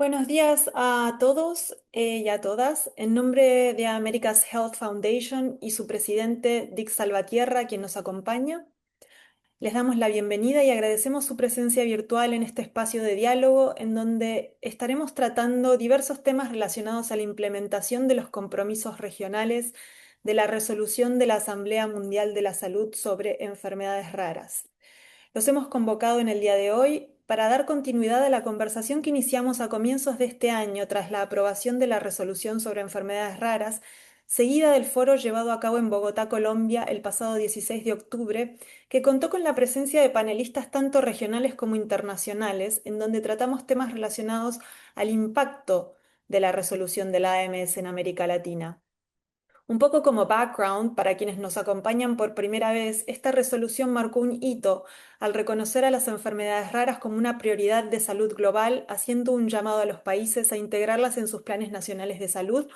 Buenos días a todos y a todas. En nombre de America's Health Foundation y su presidente Dick Salvatierra, quien nos acompaña, les damos la bienvenida y agradecemos su presencia virtual en este espacio de diálogo en donde estaremos tratando diversos temas relacionados a la implementación de los compromisos regionales de la resolución de la Asamblea Mundial de la Salud sobre enfermedades raras. Los hemos convocado en el día de hoy para dar continuidad a la conversación que iniciamos a comienzos de este año tras la aprobación de la resolución sobre enfermedades raras, seguida del foro llevado a cabo en Bogotá, Colombia, el pasado 16 de octubre, que contó con la presencia de panelistas tanto regionales como internacionales, en donde tratamos temas relacionados al impacto de la resolución de la AMS en América Latina. Un poco como background, para quienes nos acompañan por primera vez, esta resolución marcó un hito al reconocer a las enfermedades raras como una prioridad de salud global, haciendo un llamado a los países a integrarlas en sus planes nacionales de salud,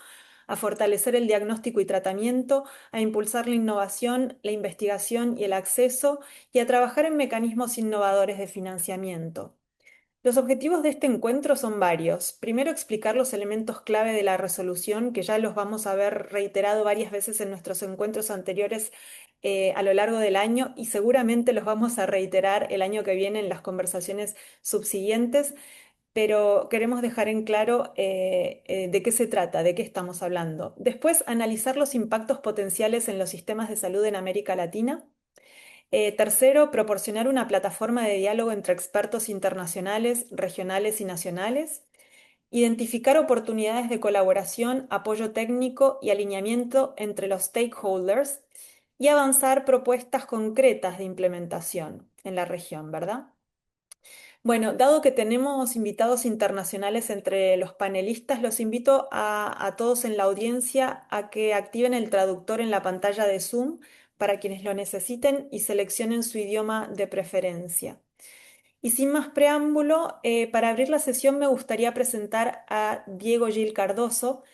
a fortalecer el diagnóstico y tratamiento, a impulsar la innovación, la investigación y el acceso, y a trabajar en mecanismos innovadores de financiamiento. Los objetivos de este encuentro son varios. Primero, explicar los elementos clave de la resolución, que ya los vamos a ver reiterado varias veces en nuestros encuentros anteriores a lo largo del año y seguramente los vamos a reiterar el año que viene en las conversaciones subsiguientes, pero queremos dejar en claro de qué se trata, de qué estamos hablando. Después, analizar los impactos potenciales en los sistemas de salud en América Latina. Tercero, proporcionar una plataforma de diálogo entre expertos internacionales, regionales y nacionales. Identificar oportunidades de colaboración, apoyo técnico y alineamiento entre los stakeholders. Y avanzar propuestas concretas de implementación en la región, ¿verdad? Bueno, dado que tenemos invitados internacionales entre los panelistas, los invito a todos en la audiencia a que activen el traductor en la pantalla de Zoom para quienes lo necesiten y seleccionen su idioma de preferencia. Y sin más preámbulo, para abrir la sesión me gustaría presentar a Diego Gil Cardoso,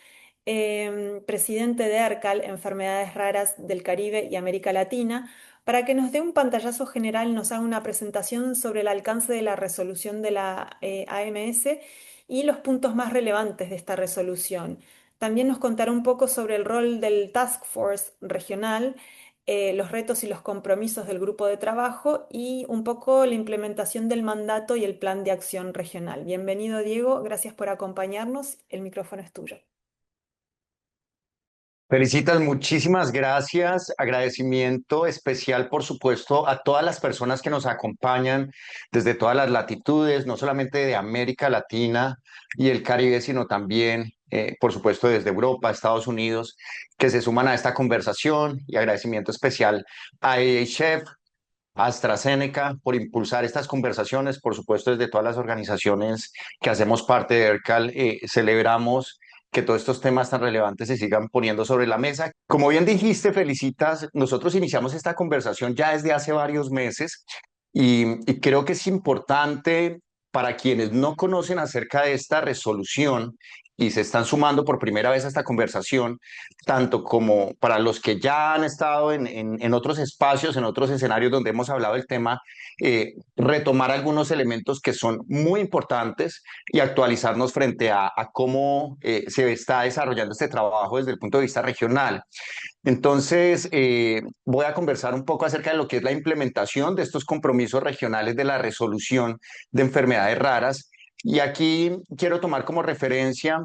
presidente de ERCAL, Enfermedades Raras del Caribe y América Latina, para que nos dé un pantallazo general, nos haga una presentación sobre el alcance de la resolución de la AMS y los puntos más relevantes de esta resolución. También nos contará un poco sobre el rol del Task Force regional, los retos y los compromisos del grupo de trabajo y un poco la implementación del mandato y el plan de acción regional. Bienvenido, Diego, gracias por acompañarnos. El micrófono es tuyo. Felicitas, muchísimas gracias. Agradecimiento especial, por supuesto, a todas las personas que nos acompañan desde todas las latitudes, no solamente de América Latina y el Caribe, sino también, por supuesto, desde Europa, Estados Unidos, que se suman a esta conversación. Y agradecimiento especial a AHF, a AstraZeneca, por impulsar estas conversaciones. Por supuesto, desde todas las organizaciones que hacemos parte de ERCAL, celebramos que todos estos temas tan relevantes se sigan poniendo sobre la mesa. Como bien dijiste, Felicitas, nosotros iniciamos esta conversación ya desde hace varios meses y creo que es importante para quienes no conocen acerca de esta resolución y se están sumando por primera vez a esta conversación, tanto como para los que ya han estado en otros espacios, en otros escenarios donde hemos hablado del tema, retomar algunos elementos que son muy importantes y actualizarnos frente a cómo se está desarrollando este trabajo desde el punto de vista regional. Entonces, voy a conversar un poco acerca de lo que es la implementación de estos compromisos regionales de la resolución de enfermedades raras. Y aquí quiero tomar como referencia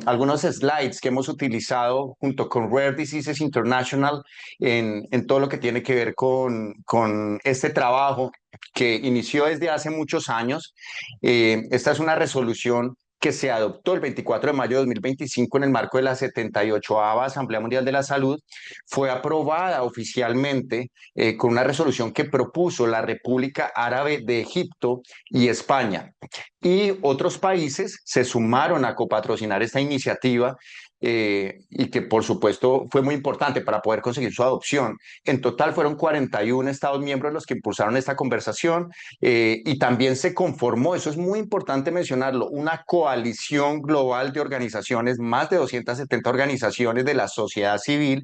algunos slides que hemos utilizado junto con Rare Diseases International en todo lo que tiene que ver con este trabajo que inició desde hace muchos años. Esta es una resolución que se adoptó el 24 de mayo de 2025 en el marco de la 78ª Asamblea Mundial de la Salud, fue aprobada oficialmente con una resolución que propuso la República Árabe de Egipto y España. Y otros países se sumaron a copatrocinar esta iniciativa y que por supuesto fue muy importante para poder conseguir su adopción. En total fueron 41 Estados miembros los que impulsaron esta conversación y también se conformó, eso es muy importante mencionarlo, una coalición global de organizaciones, más de 270 organizaciones de la sociedad civil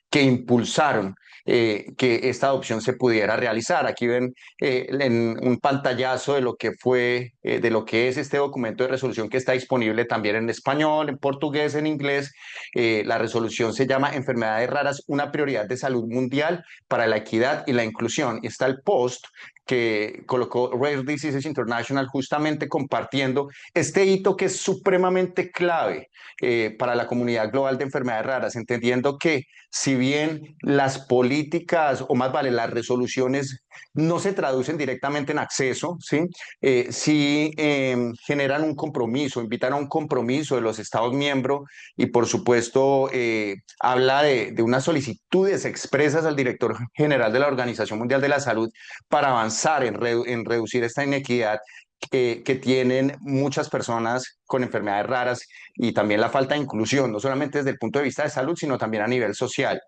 que impulsaron que esta adopción se pudiera realizar. Aquí ven en un pantallazo de lo que fue, de lo que es este documento de resolución que está disponible también en español, en portugués, en inglés. La resolución se llama Enfermedades raras, una prioridad de salud mundial para la equidad y la inclusión. Y está el post que colocó Rare Diseases International justamente compartiendo este hito que es supremamente clave para la comunidad global de enfermedades raras, entendiendo que si bien las políticas, o más vale, las resoluciones no se traducen directamente en acceso, ¿sí? Sí generan un compromiso, invitan a un compromiso de los Estados miembros y por supuesto habla de unas solicitudes expresas al director general de la Organización Mundial de la Salud para avanzar en reducir esta inequidad que tienen muchas personas con enfermedades raras y también la falta de inclusión, no solamente desde el punto de vista de salud, sino también a nivel social.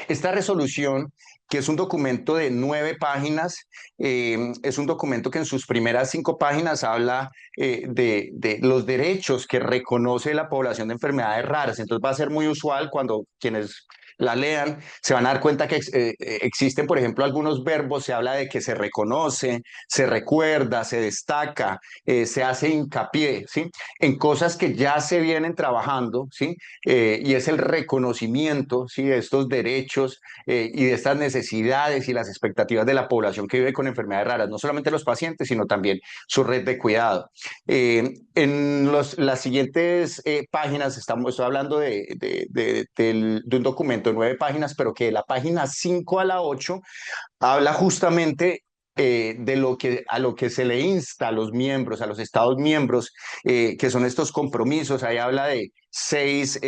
Esta resolución, que es un documento de 9 páginas, es un documento que en sus primeras 5 páginas habla de los derechos que reconoce la población de enfermedades raras. Entonces va a ser muy usual cuando quienes la lean, se van a dar cuenta que existen, por ejemplo, algunos verbos, se habla de que se reconoce, se recuerda, se destaca, se hace hincapié, ¿sí? En cosas que ya se vienen trabajando, ¿sí? Y es el reconocimiento, ¿sí? De estos derechos y de estas necesidades y las expectativas de la población que vive con enfermedades raras, no solamente los pacientes, sino también su red de cuidado. Las siguientes páginas, estoy hablando de un documento de 9 páginas, pero que de la página 5 a la 8 habla justamente de a lo que se le insta a los miembros, a los Estados miembros, que son estos compromisos. Ahí habla de 6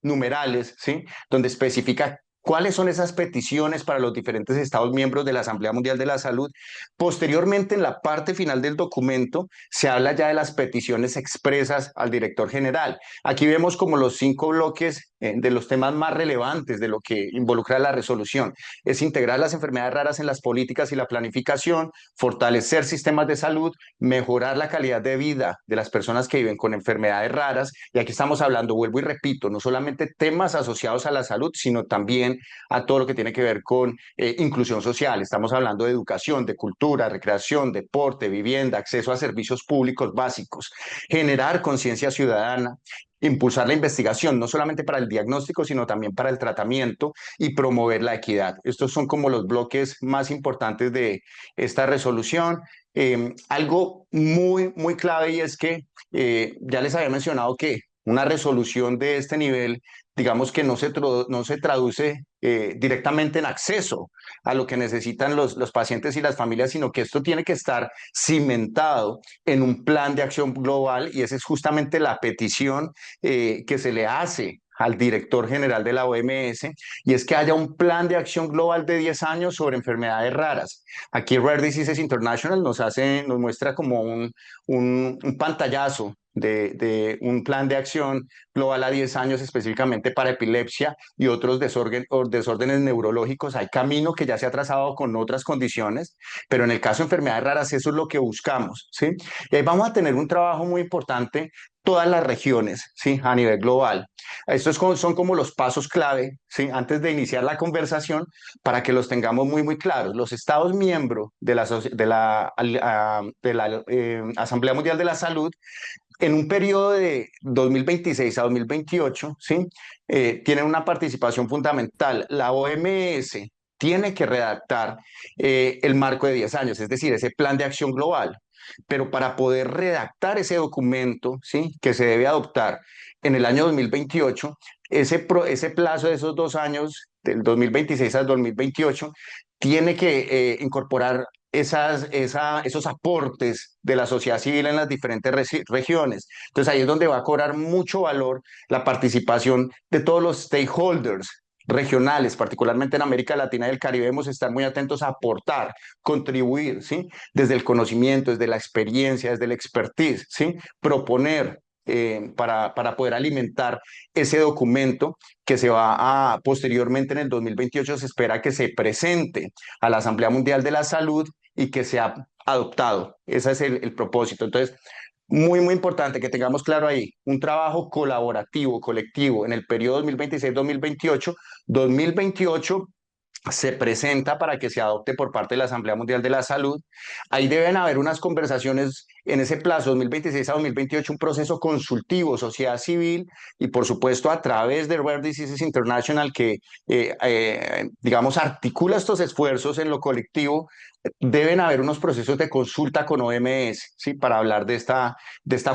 numerales, ¿sí? Donde especifica cuáles son esas peticiones para los diferentes Estados miembros de la Asamblea Mundial de la Salud. Posteriormente, en la parte final del documento, se habla ya de las peticiones expresas al director general. Aquí vemos como los 5 bloques de los temas más relevantes de lo que involucra la resolución. Es integrar las enfermedades raras en las políticas y la planificación, fortalecer sistemas de salud, mejorar la calidad de vida de las personas que viven con enfermedades raras. Y aquí estamos hablando, vuelvo y repito, no solamente temas asociados a la salud, sino también a todo lo que tiene que ver con inclusión social. Estamos hablando de educación, de cultura, recreación, deporte, vivienda, acceso a servicios públicos básicos, generar conciencia ciudadana, impulsar la investigación, no solamente para el diagnóstico, sino también para el tratamiento y promover la equidad. Estos son como los bloques más importantes de esta resolución. Algo muy, muy clave y es que ya les había mencionado que una resolución de este nivel, digamos que no se traduce directamente en acceso a lo que necesitan los pacientes y las familias, sino que esto tiene que estar cimentado en un plan de acción global y esa es justamente la petición que se le hace al director general de la OMS, y es que haya un plan de acción global de 10 años sobre enfermedades raras. Aquí Rare Diseases International nos muestra como un pantallazo de un plan de acción global a 10 años específicamente para epilepsia y otros desórdenes neurológicos. Hay camino que ya se ha trazado con otras condiciones, pero en el caso de enfermedades raras eso es lo que buscamos, ¿sí? Y ahí vamos a tener un trabajo muy importante todas las regiones, ¿sí? A nivel global. Son como los pasos clave, ¿sí? Antes de iniciar la conversación, para que los tengamos muy, muy claros. Los Estados miembros de la Asamblea Mundial de la Salud en un periodo de 2026 a 2028, ¿sí? Tienen una participación fundamental. La OMS tiene que redactar el marco de 10 años, es decir, ese plan de acción global. Pero para poder redactar ese documento, ¿sí? Que se debe adoptar en el año 2028, ese plazo de esos 2 años, del 2026 al 2028, tiene que incorporar esos aportes de la sociedad civil en las diferentes regiones. Entonces ahí es donde va a cobrar mucho valor la participación de todos los stakeholders regionales, particularmente en América Latina y el Caribe. Debemos estar muy atentos a aportar, contribuir, ¿sí? Desde el conocimiento, desde la experiencia, desde el expertise, ¿sí? Proponer para poder alimentar ese documento que se va a posteriormente en el 2028 se espera que se presente a la Asamblea Mundial de la Salud y que sea adoptado. Ese es el propósito. Entonces, muy, muy importante que tengamos claro ahí, un trabajo colaborativo, colectivo, en el periodo 2026-2028, 2028 se presenta para que se adopte por parte de la Asamblea Mundial de la Salud. Ahí deben haber unas conversaciones en ese plazo, 2026 a 2028, un proceso consultivo, sociedad civil y por supuesto a través de Rare Diseases International que, digamos, articula estos esfuerzos en lo colectivo. Deben haber unos procesos de consulta con OMS, ¿sí? Para hablar de esta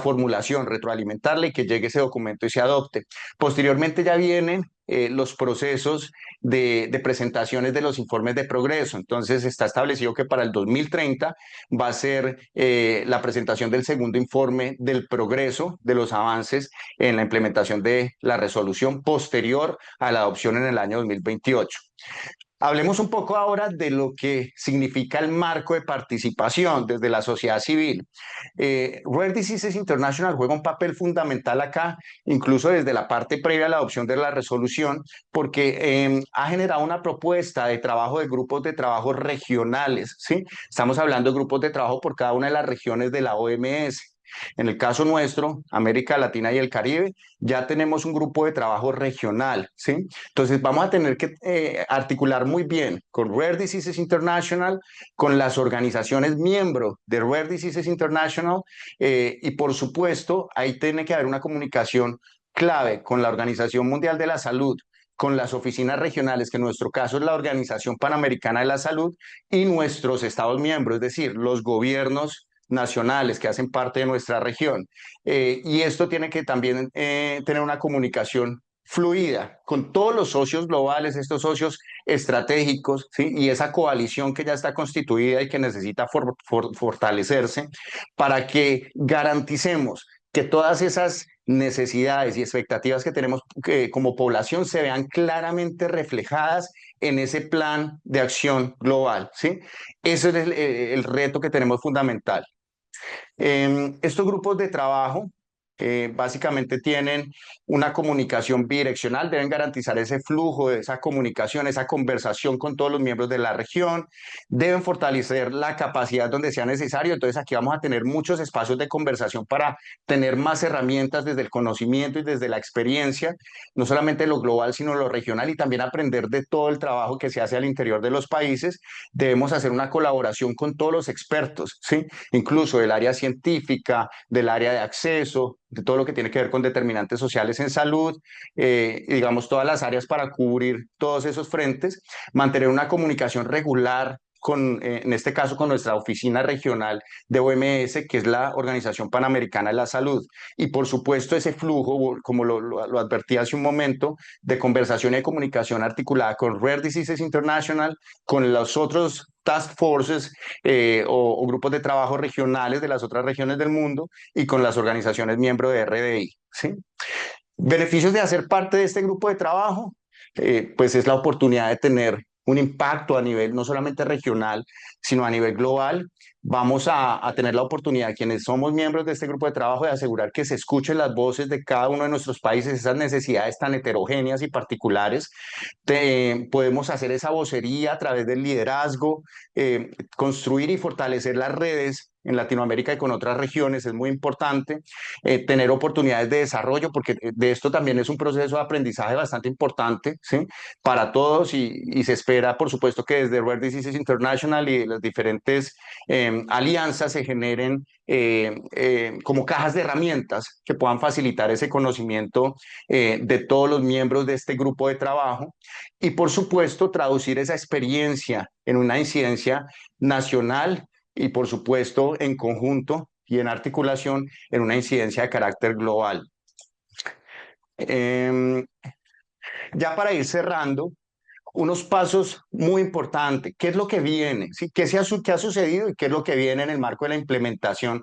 formulación, retroalimentarla y que llegue ese documento y se adopte. Posteriormente ya vienen los procesos de presentaciones de los informes de progreso. Entonces está establecido que para el 2030 va a ser la presentación del segundo informe del progreso de los avances en la implementación de la resolución posterior a la adopción en el año 2028. Hablemos un poco ahora de lo que significa el marco de participación desde la sociedad civil. Rare Diseases International juega un papel fundamental acá, incluso desde la parte previa a la adopción de la resolución, porque ha generado una propuesta de trabajo de grupos de trabajo regionales, ¿sí? Estamos hablando de grupos de trabajo por cada una de las regiones de la OMS. En el caso nuestro, América Latina y el Caribe, ya tenemos un grupo de trabajo regional, ¿sí? Entonces vamos a tener que articular muy bien con Rare Diseases International, con las organizaciones miembros de Rare Diseases International y por supuesto ahí tiene que haber una comunicación clave con la Organización Mundial de la Salud, con las oficinas regionales, que en nuestro caso es la Organización Panamericana de la Salud, y nuestros Estados miembros, es decir, los gobiernos nacionales que hacen parte de nuestra región. Y esto tiene que también tener una comunicación fluida con todos los socios globales, estos socios estratégicos, ¿sí? Y esa coalición que ya está constituida y que necesita fortalecerse para que garanticemos que todas esas necesidades y expectativas que tenemos como población se vean claramente reflejadas en ese plan de acción global, ¿sí? Ese es el reto que tenemos fundamental. Estos grupos de trabajo básicamente tienen una comunicación bidireccional, deben garantizar ese flujo, esa comunicación, esa conversación con todos los miembros de la región, deben fortalecer la capacidad donde sea necesario. Entonces aquí vamos a tener muchos espacios de conversación para tener más herramientas desde el conocimiento y desde la experiencia, no solamente lo global, sino lo regional y también aprender de todo el trabajo que se hace al interior de los países. Debemos hacer una colaboración con todos los expertos, ¿sí? Incluso del área científica, del área de acceso, de todo lo que tiene que ver con determinantes sociales en salud, y digamos todas las áreas para cubrir todos esos frentes, mantener una comunicación regular con, en este caso, con nuestra oficina regional de OMS, que es la Organización Panamericana de la Salud. Y por supuesto, ese flujo, como lo advertí hace un momento, de conversación y de comunicación articulada con Rare Diseases International, con los otros task forces o grupos de trabajo regionales de las otras regiones del mundo y con las organizaciones miembros de RDI, ¿sí? Beneficios de hacer parte de este grupo de trabajo, pues es la oportunidad de tener un impacto a nivel no solamente regional, sino a nivel global. Vamos a tener la oportunidad, quienes somos miembros de este grupo de trabajo, de asegurar que se escuchen las voces de cada uno de nuestros países, esas necesidades tan heterogéneas y particulares. Podemos hacer esa vocería a través del liderazgo, construir y fortalecer las redes en Latinoamérica y con otras regiones es muy importante, tener oportunidades de desarrollo, porque de esto también es un proceso de aprendizaje bastante importante, ¿sí? Para todos y se espera, por supuesto, que desde Rare Diseases International y las diferentes alianzas se generen como cajas de herramientas que puedan facilitar ese conocimiento de todos los miembros de este grupo de trabajo y, por supuesto, traducir esa experiencia en una incidencia nacional y, por supuesto, en conjunto y en articulación en una incidencia de carácter global. Eh, ya para ir cerrando, unos pasos muy importantes. ¿Qué es lo que viene? ¿Sí? ¿Qué ha sucedido y qué es lo que viene en el marco de la implementación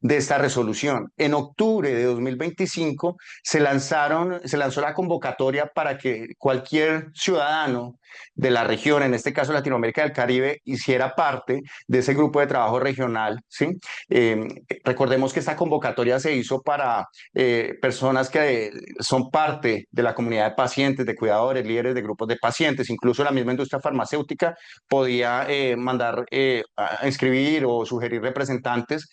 de esta resolución? En octubre de 2025 se lanzó la convocatoria para que cualquier ciudadano de la región, en este caso Latinoamérica del Caribe, hiciera parte de ese grupo de trabajo regional, ¿sí? Eh, Recordemos que esta convocatoria se hizo para personas que son parte de la comunidad de pacientes, de cuidadores, líderes de grupos de pacientes pues incluso la misma industria farmacéutica podía mandar a inscribir o sugerir representantes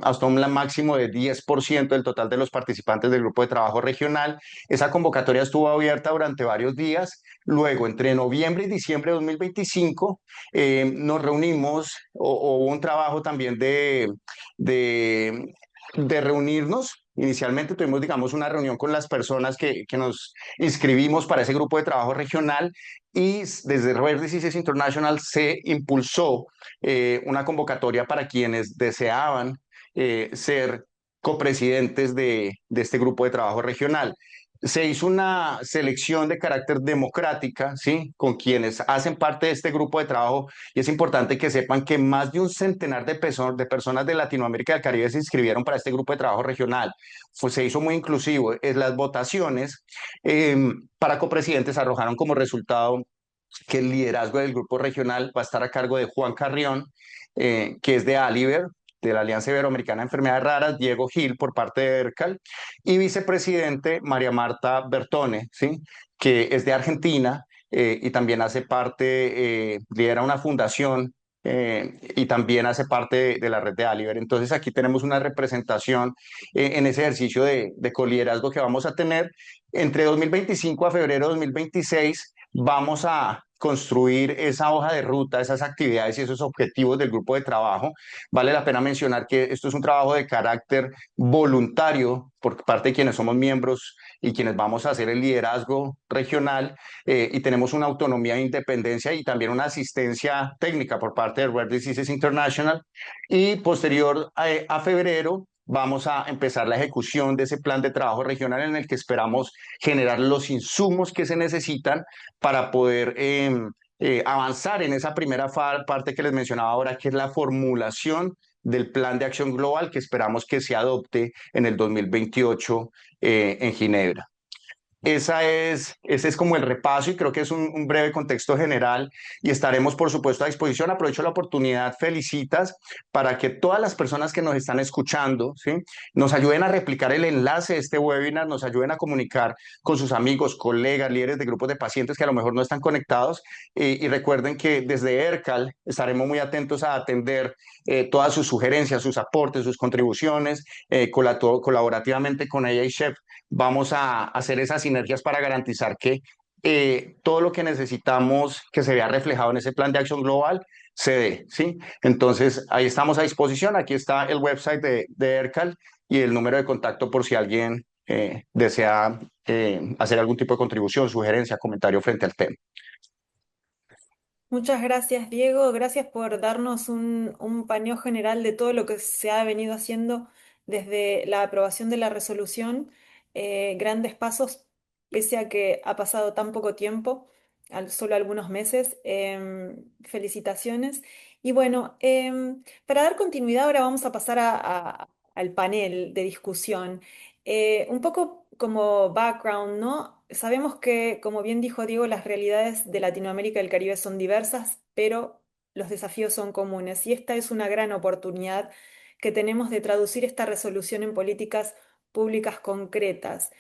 hasta un máximo de 10% del total de los participantes del grupo de trabajo regional. Esa convocatoria estuvo abierta durante varios días. Luego, entre noviembre y diciembre de 2025, nos reunimos o hubo un trabajo también de, de reunirnos. Inicialmente tuvimos, digamos, una reunión con las personas que nos inscribimos para ese grupo de trabajo regional y desde Rare Diseases International se impulsó una convocatoria para quienes deseaban ser copresidentes de este grupo de trabajo regional. Se hizo una selección de carácter democrática, ¿sí? Con quienes hacen parte de este grupo de trabajo y es importante que sepan que más de un centenar de personas de Latinoamérica y del Caribe se inscribieron para este grupo de trabajo regional. Se hizo muy inclusivo. Las votaciones eh, para copresidentes arrojaron como resultado que el liderazgo del grupo regional va a estar a cargo de Juan Carrión, que es de Aliver, de la Alianza Iberoamericana de Enfermedades Raras, Diego Gil por parte de ERCAL, y vicepresidente María Marta Bertone, ¿sí? Que es de Argentina y también hace parte, lidera una fundación y también hace parte de la red de Aliver. Entonces aquí tenemos una representación en ese ejercicio de coliderazgo que vamos a tener. Entre 2025 a febrero de 2026 vamos a construir esa hoja de ruta, esas actividades y esos objetivos del grupo de trabajo. Vale la pena mencionar que esto es un trabajo de carácter voluntario por parte de quienes somos miembros y quienes vamos a hacer el liderazgo regional y tenemos una autonomía e independencia y también una asistencia técnica por parte de Rare Diseases International y posterior a febrero vamos a empezar la ejecución de ese plan de trabajo regional en el que esperamos generar los insumos que se necesitan para poder avanzar en esa primera parte que les mencionaba ahora, que es la formulación del plan de acción global que esperamos que se adopte en el 2028 en Ginebra. Ese es como el repaso y creo que es un breve contexto general y estaremos por supuesto a disposición. Aprovecho la oportunidad, felicitas, para que todas las personas que nos están escuchando, ¿sí? Nos ayuden a replicar el enlace de este webinar, nos ayuden a comunicar con sus amigos, colegas, líderes de grupos de pacientes que a lo mejor no están conectados y recuerden que desde ERCAL estaremos muy atentos a atender todas sus sugerencias, sus aportes, sus contribuciones, colaborativamente con AA Chef vamos a hacer esas sinergias para garantizar que todo lo que necesitamos que se vea reflejado en ese plan de acción global se dé, ¿sí? Entonces, ahí estamos a disposición. Aquí está el website de ERCAL y el número de contacto por si alguien desea hacer algún tipo de contribución, sugerencia, comentario frente al tema. Muchas gracias, Diego. Gracias por darnos un paneo general de todo lo que se ha venido haciendo desde la aprobación de la resolución. Grandes pasos, pese a que ha pasado tan poco tiempo, solo algunos meses. Felicitaciones. Y bueno, para dar continuidad, ahora vamos a pasar al panel de discusión. Un poco como background, ¿no? Sabemos que, como bien dijo Diego, las realidades de Latinoamérica y el Caribe son diversas, pero los desafíos son comunes. Y esta es una gran oportunidad que tenemos de traducir esta resolución en políticas públicas concretas.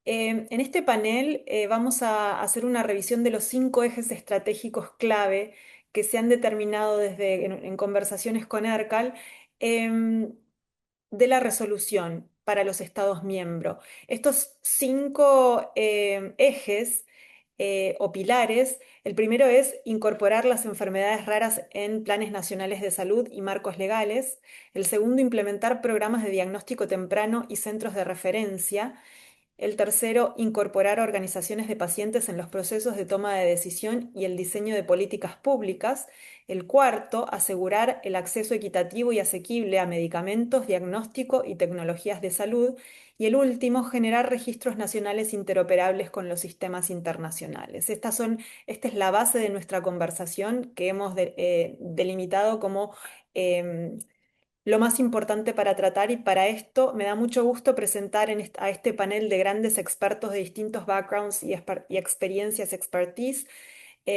En este panel vamos a hacer una revisión de los 5 ejes estratégicos clave que se han determinado desde en conversaciones con ERCAL. em, de la resolución para los Estados miembros. Estos 5 ejes o pilares, el primero es incorporar las enfermedades raras en planes nacionales de salud y marcos legales. El segundo, implementar programas de diagnóstico temprano y centros de referencia. El tercero, incorporar organizaciones de pacientes en los procesos de toma de decisión y el diseño de políticas públicas. El cuarto, asegurar el acceso equitativo y asequible a medicamentos, diagnóstico y tecnologías de salud. Y el último, generar registros nacionales interoperables con los sistemas internacionales. Esta es la base de nuestra conversación que hemos delimitado como em, lo más importante para tratar y para esto me da mucho gusto presentar a este panel de grandes expertos de distintos backgrounds y experiencias, expertise,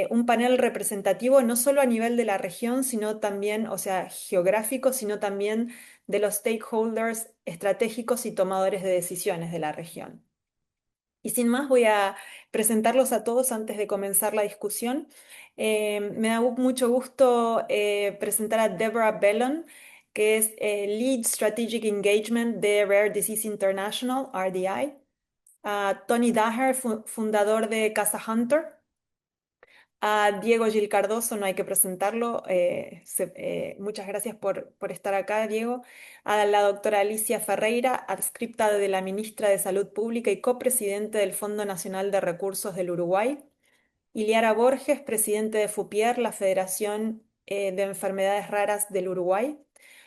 un panel representativo no solo a nivel de la región, sino también, o sea, geográfico, sino también de los stakeholders estratégicos y tomadores de decisiones de la región. Y sin más, voy a presentarlos a todos antes de comenzar la discusión. Me da mucho gusto presentar a Deborah Bellon, que es Lead Strategic Engagement de Rare Disease International, RDI. A Tony Daher, fundador de Casa Hunter. A Diego Gil Cardoso, no hay que presentarlo. Muchas gracias por estar acá, Diego. A la doctora Alicia Ferreira, adscripta de la ministra de Salud Pública y copresidente del Fondo Nacional de Recursos del Uruguay. Iliara Borges, presidente de FUPIER, la Federación de Enfermedades Raras del Uruguay.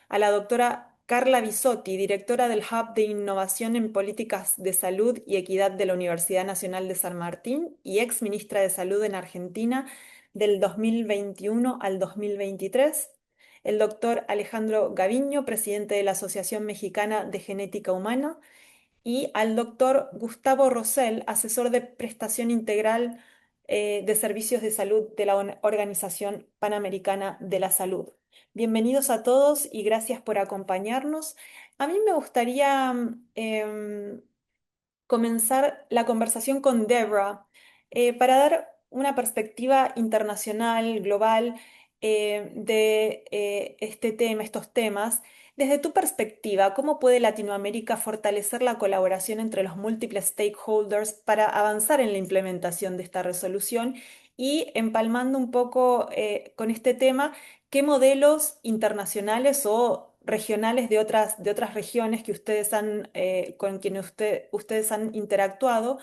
A la doctora Carla Bisotti, directora del Hub de Innovación en Políticas de Salud y Equidad de la Universidad Nacional de San Martín y ex ministra de Salud en Argentina del 2021 al 2023. El doctor Alejandro Gaviño, presidente de la Asociación Mexicana de Genética Humana, y al doctor Gustavo Rosell, asesor de prestación integral de servicios de salud de la Organización Panamericana de la Salud. Bienvenidos a todos y gracias por acompañarnos. A mí me gustaría comenzar la conversación con Debra para dar una perspectiva internacional, global, de este tema, estos temas. Desde tu perspectiva, ¿cómo puede Latinoamérica fortalecer la colaboración entre los múltiples stakeholders para avanzar en la implementación de esta resolución? Y empalmando un poco con este tema, ¿qué modelos internacionales o regionales de otras regiones que ustedes con quienes ustedes han interactuado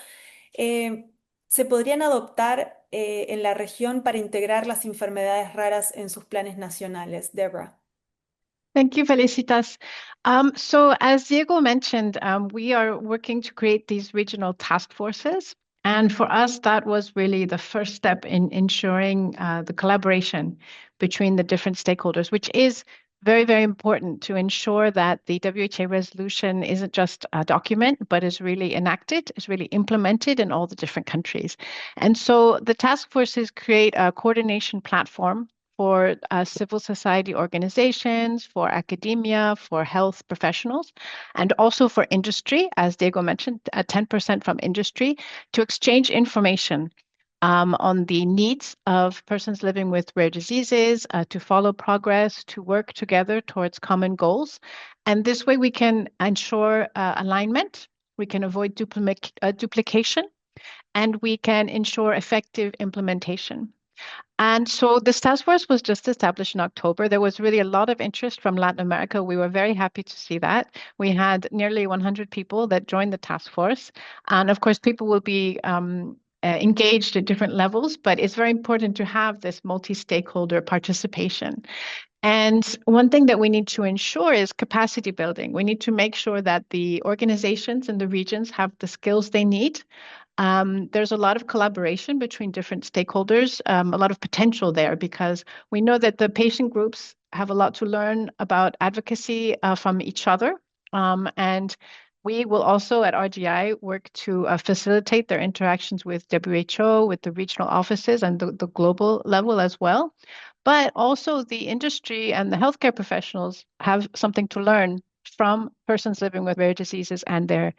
eh, se podrían adoptar en la región para integrar las enfermedades raras en sus planes nacionales? Deborah. Thank you, Felicitas. So as Diego mentioned, we are working to create these regional task forces. And for us, that was really the first step in ensuring the collaboration between the different stakeholders, which is very, very important to ensure that the WHA resolution isn't just a document, but is really enacted, is really implemented in all the different countries. And so the task forces create a coordination platform for civil society organizations, for academia, for health professionals, and also for industry, as Diego mentioned, 10% from industry, to exchange information on the needs of persons living with rare diseases, to follow progress, to work together towards common goals. And this way we can ensure alignment, we can avoid duplication, and we can ensure effective implementation. And so this task force was just established in October. There was really a lot of interest from Latin America. We were very happy to see that. We had nearly 100 people that joined the task force. And of course, people will be engaged at different levels, but it's very important to have this multi-stakeholder participation. And one thing that we need to ensure is capacity building. We need to make sure that the organizations in the regions have the skills they need. There's a lot of collaboration between different stakeholders, a lot of potential there because we know that the patient groups have a lot to learn about advocacy from each other. And we will also at RGI work to facilitate their interactions with WHO, with the regional offices and the global level as well. But also the industry and the healthcare professionals have something to learn from persons living with rare diseases and their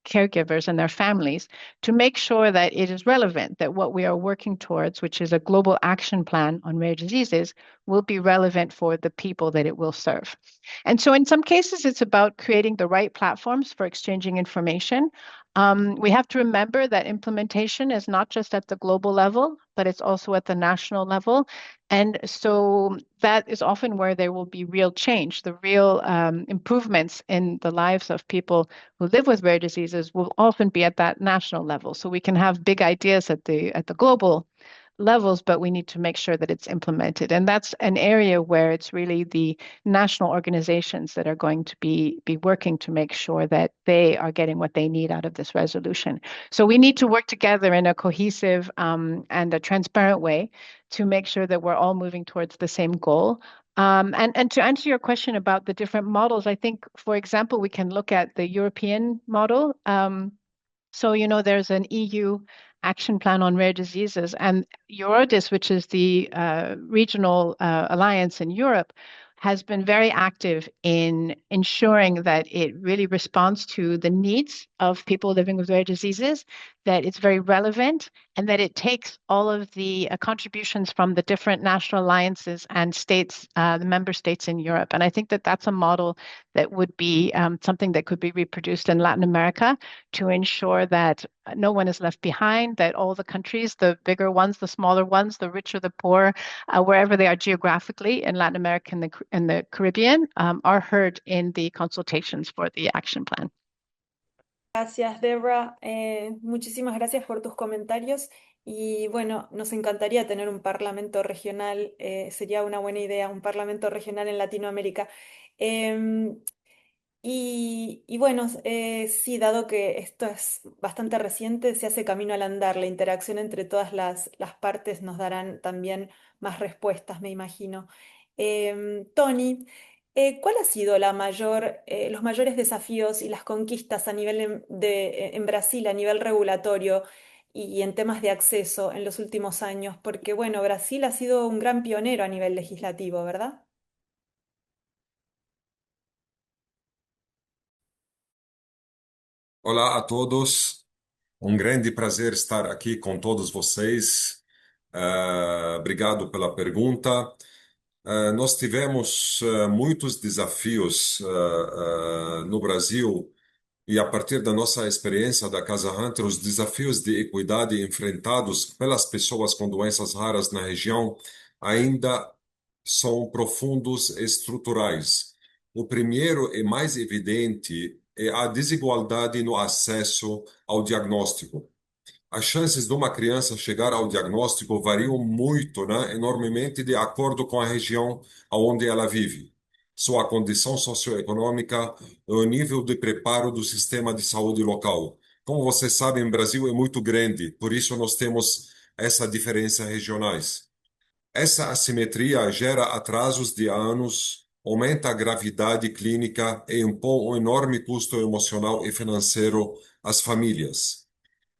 caregivers and their families to make sure that it is relevant, that what we are working towards, which is a global action plan on rare diseases, will be relevant for the people that it will serve. And so in some cases, it's about creating the right platforms for exchanging information. We have to remember that implementation is not just at the global level, but it's also at the national level. And so that is often where there will be real change. The real improvements in the lives of people who live with rare diseases will often be at that national level. So we can have big ideas at the global levels, but we need to make sure that it's implemented. And that's an area where it's really the national organizations that are going to be working to make sure that they are getting what they need out of this resolution. So we need to work together in a cohesive and a transparent way to make sure that we're all moving towards the same goal. And to answer your question about the different models, I think, for example, we can look at the European model. So, there's an EU action plan on rare diseases, and EURODIS, which is the regional alliance in Europe, has been very active in ensuring that it really responds to the needs of people living with rare diseases that it's very relevant, and that it takes all of the contributions from the different national alliances and states, the member states in Europe. And I think that that's a model that would be something that could be reproduced in Latin America to ensure that no one is left behind, that all the countries, the bigger ones, the smaller ones, the richer, the poor, wherever they are geographically in Latin America and the Caribbean, are heard in the consultations for the action plan. Gracias, Debra. Muchísimas gracias por tus comentarios. Y bueno, nos encantaría tener un parlamento regional, sería una buena idea, un parlamento regional en Latinoamérica. Em, y bueno, sí, dado que esto es bastante reciente, se hace camino al andar. La interacción entre todas las partes nos darán también más respuestas, me imagino. Tony, ¿cuál ha sido los mayores desafíos y las conquistas a nivel en Brasil, a nivel regulatorio y en temas de acceso en los últimos años? Porque bueno, Brasil ha sido un gran pionero a nivel legislativo, ¿verdad? Olá a todos, um grande prazer estar aqui com todos vocês. Obrigado pela pergunta. Nós tivemos muitos desafios no Brasil e a partir da nossa experiência da Casa Hunter, os desafios de equidade enfrentados pelas pessoas com doenças raras na região ainda são profundos e estruturais. O primeiro e mais evidente é a desigualdade no acesso ao diagnóstico. As chances de uma criança chegar ao diagnóstico variam muito, né, enormemente de acordo com a região onde ela vive, sua condição socioeconômica e o nível de preparo do sistema de saúde local. Como vocês sabem, o Brasil é muito grande, por isso nós temos essa diferença regionais. Essa assimetria gera atrasos de anos, aumenta a gravidade clínica e impõe um enorme custo emocional e financeiro às famílias.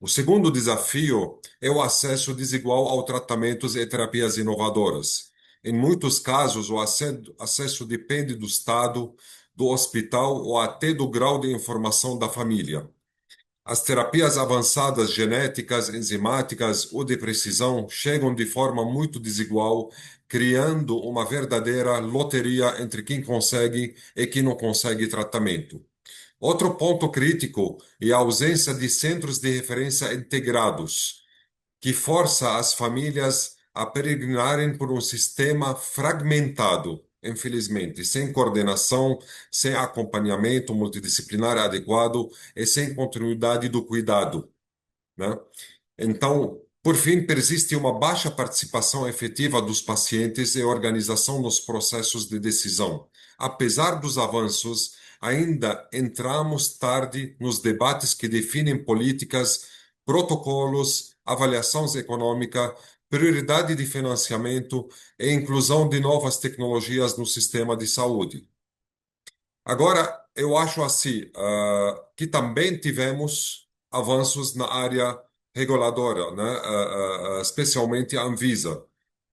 O segundo desafio é o acesso desigual a tratamentos e terapias inovadoras. Em muitos casos, o acesso depende do estado, do hospital ou até do grau de informação da família. As terapias avançadas genéticas, enzimáticas ou de precisão chegam de forma muito desigual, criando uma verdadeira loteria entre quem consegue e quem não consegue tratamento. Outro ponto crítico é a ausência de centros de referência integrados, que força as famílias a peregrinarem por um sistema fragmentado, infelizmente, sem coordenação, sem acompanhamento multidisciplinar adequado e sem continuidade do cuidado, né? Então, por fim, persiste uma baixa participação efetiva dos pacientes e organização nos processos de decisão. Apesar dos avanços, ainda entramos tarde nos debates que definem políticas, protocolos, avaliação econômica, prioridade de financiamento e inclusão de novas tecnologias no sistema de saúde. Agora, eu acho assim, que também tivemos avanços na área reguladora, né? Especialmente a Anvisa.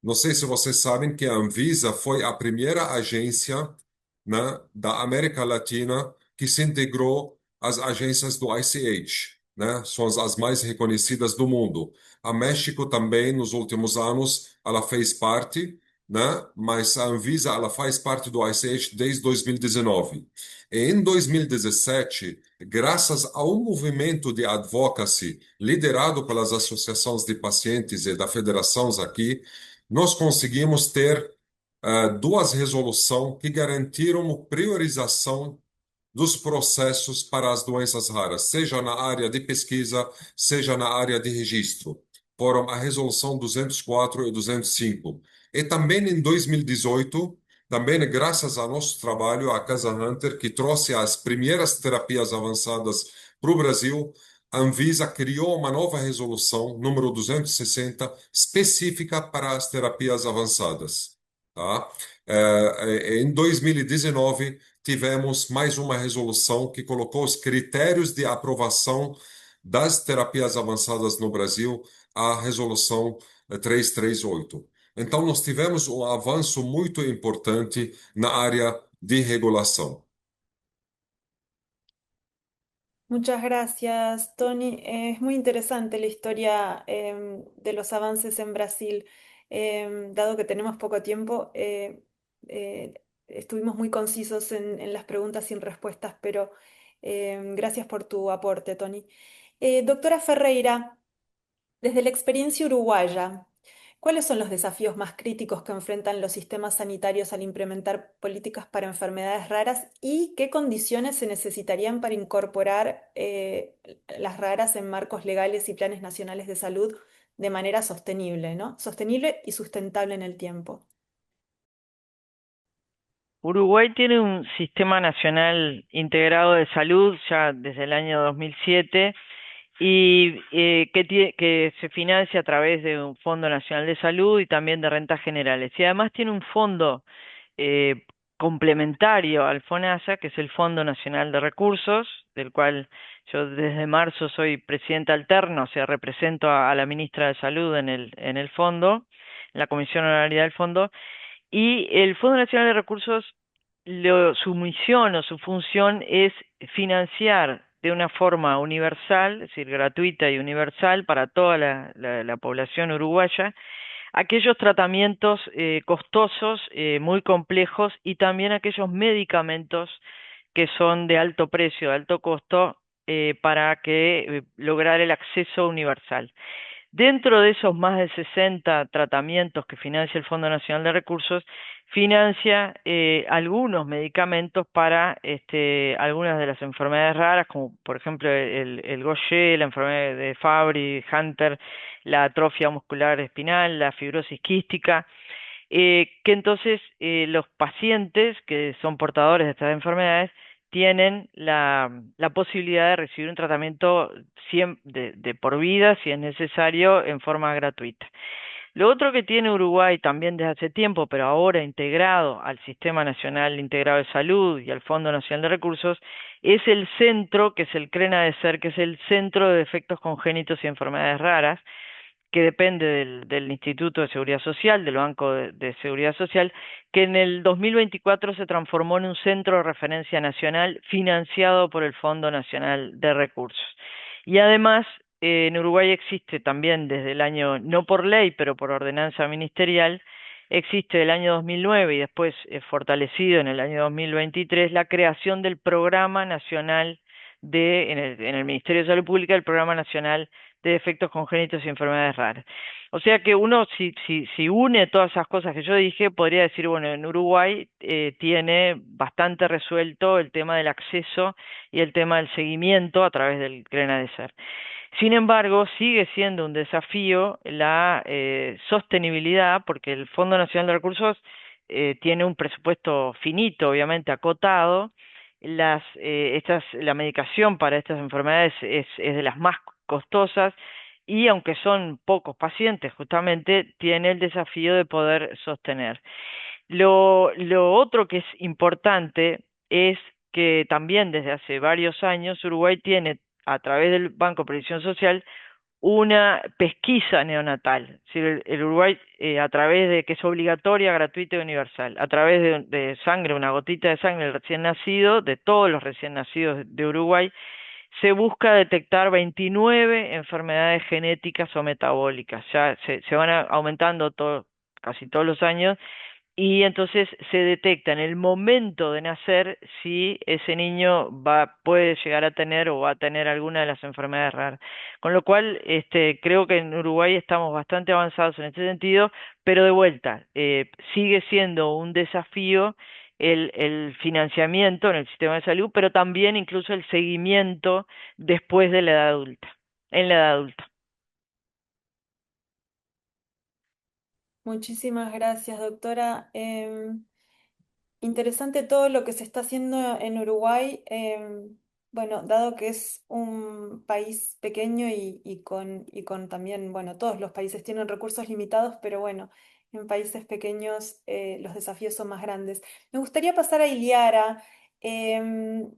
Não sei se vocês sabem que a Anvisa foi a primeira agência, né, da América Latina que se integrou às agências do ICH, né? São as mais reconhecidas do mundo. A México também, nos últimos anos, ela fez parte, né? Mas a Anvisa ela faz parte do ICH desde 2019. E em 2017, graças a um movimento de advocacy liderado pelas associações de pacientes e da federações aqui, nós conseguimos ter duas resoluções que garantiram priorização dos processos para as doenças raras, seja na área de pesquisa, seja na área de registro. Foram a Resolução 204 e 205. E também em 2018, também graças ao nosso trabalho, a Casa Hunter, que trouxe as primeiras terapias avançadas para o Brasil, a Anvisa criou uma nova resolução, número 260, específica para as terapias avançadas. Tá? Em 2019, tivemos mais uma resolução que colocou os critérios de aprovação das terapias avançadas no Brasil, a resolução 338. Então, nós tivemos um avanço muito importante na área de regulação. Muchas gracias, Tony. Es muy interesante la historia de los avances en Brasil. Dado que tenemos poco tiempo, estuvimos muy concisos en las preguntas sin respuestas, pero gracias por tu aporte, Tony. Doctora Ferreira, desde la experiencia uruguaya, ¿cuáles son los desafíos más críticos que enfrentan los sistemas sanitarios al implementar políticas para enfermedades raras y qué condiciones se necesitarían para incorporar las raras en marcos legales y planes nacionales de salud de manera sostenible, ¿no? Sostenible y sustentable en el tiempo? Uruguay tiene un sistema nacional integrado de salud ya desde el año 2007 y que se financia a través de un Fondo Nacional de Salud y también de rentas generales. Y además tiene un fondo eh, complementario al FONASA, que es el Fondo Nacional de Recursos, del cual yo desde marzo soy presidenta alterna, o sea, represento a la ministra de Salud en el fondo, en la comisión honoraria del fondo, y el Fondo Nacional de Recursos, su misión o su función es financiar de una forma universal, es decir, gratuita y universal para toda la población uruguaya, aquellos tratamientos costosos, muy complejos y también aquellos medicamentos que son de alto precio, de alto costo, para que lograr el acceso universal. Dentro de esos más de 60 tratamientos que financia el Fondo Nacional de Recursos, financia algunos medicamentos para algunas de las enfermedades raras, como por ejemplo el Gaucher, la enfermedad de Fabry, Hunter, la atrofia muscular espinal, la fibrosis quística, que entonces los pacientes que son portadores de estas enfermedades tienen la posibilidad de recibir un tratamiento de por vida, si es necesario, en forma gratuita. Lo otro que tiene Uruguay también desde hace tiempo, pero ahora integrado al Sistema Nacional Integrado de Salud y al Fondo Nacional de Recursos, es el centro, que es el CRENA de SER, que es el Centro de Defectos Congénitos y Enfermedades Raras, que depende del Instituto de Seguridad Social, del Banco de Seguridad Social, que en el 2024 se transformó en un centro de referencia nacional financiado por el Fondo Nacional de Recursos. Y además, en Uruguay existe también desde el año, no por ley, pero por ordenanza ministerial, existe del año 2009 y después fortalecido en el año 2023 la creación del Programa Nacional en el Ministerio de Salud Pública, el Programa Nacional de Defectos Congénitos y Enfermedades Raras. O sea que uno, si une todas esas cosas que yo dije, podría decir, bueno, en Uruguay tiene bastante resuelto el tema del acceso y el tema del seguimiento a través del CRENADESER. Sin embargo, sigue siendo un desafío la sostenibilidad, porque el Fondo Nacional de Recursos tiene un presupuesto finito, obviamente acotado. La medicación para estas enfermedades es de las más costosas y aunque son pocos pacientes, justamente tiene el desafío de poder sostener. Lo otro que es importante es que también desde hace varios años Uruguay tiene, a través del Banco de Previsión Social, una pesquisa neonatal. Es decir, el Uruguay, a través de que es obligatoria, gratuita y universal, a través de sangre, una gotita de sangre del recién nacido, de todos los recién nacidos de Uruguay, se busca detectar 29 enfermedades genéticas o metabólicas. Ya se van aumentando casi todos los años y entonces se detecta en el momento de nacer si ese niño puede llegar a tener o va a tener alguna de las enfermedades raras. Con lo cual, creo que en Uruguay estamos bastante avanzados en este sentido, pero de vuelta, sigue siendo un desafío el financiamiento en el sistema de salud, pero también incluso el seguimiento después de la edad adulta, en la edad adulta. Muchísimas gracias, doctora. Interesante todo lo que se está haciendo en Uruguay. Bueno, dado que es un país pequeño y con también, bueno, todos los países tienen recursos limitados, pero bueno, en países pequeños los desafíos son más grandes. Me gustaría pasar a Iliara, em,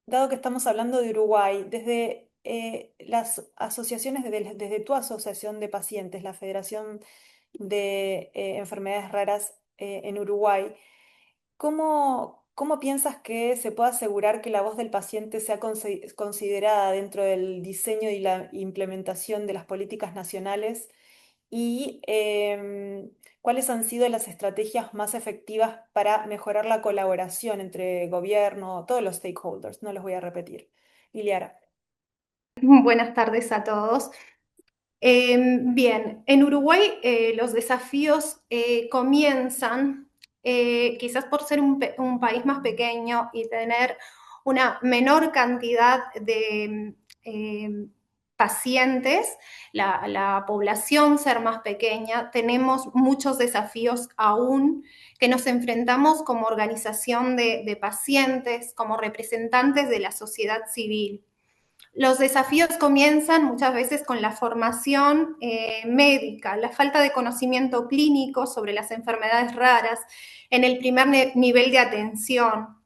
dado que estamos hablando de Uruguay, desde las asociaciones, desde tu asociación de pacientes, la Federación de Enfermedades Raras en Uruguay. ¿Cómo, ¿Cómo piensas que se puede asegurar que la voz del paciente sea considerada dentro del diseño y la implementación de las políticas nacionales? ¿Y cuáles han sido las estrategias más efectivas para mejorar la colaboración entre gobierno, todos los stakeholders? No los voy a repetir. Liliara. Buenas tardes a todos. Bien, en Uruguay los desafíos comienzan quizás por ser un país más pequeño y tener una menor cantidad de pacientes, la población ser más pequeña, tenemos muchos desafíos aún que nos enfrentamos como organización de pacientes, como representantes de la sociedad civil. Los desafíos comienzan muchas veces con la formación médica, la falta de conocimiento clínico sobre las enfermedades raras en el primer nivel de atención,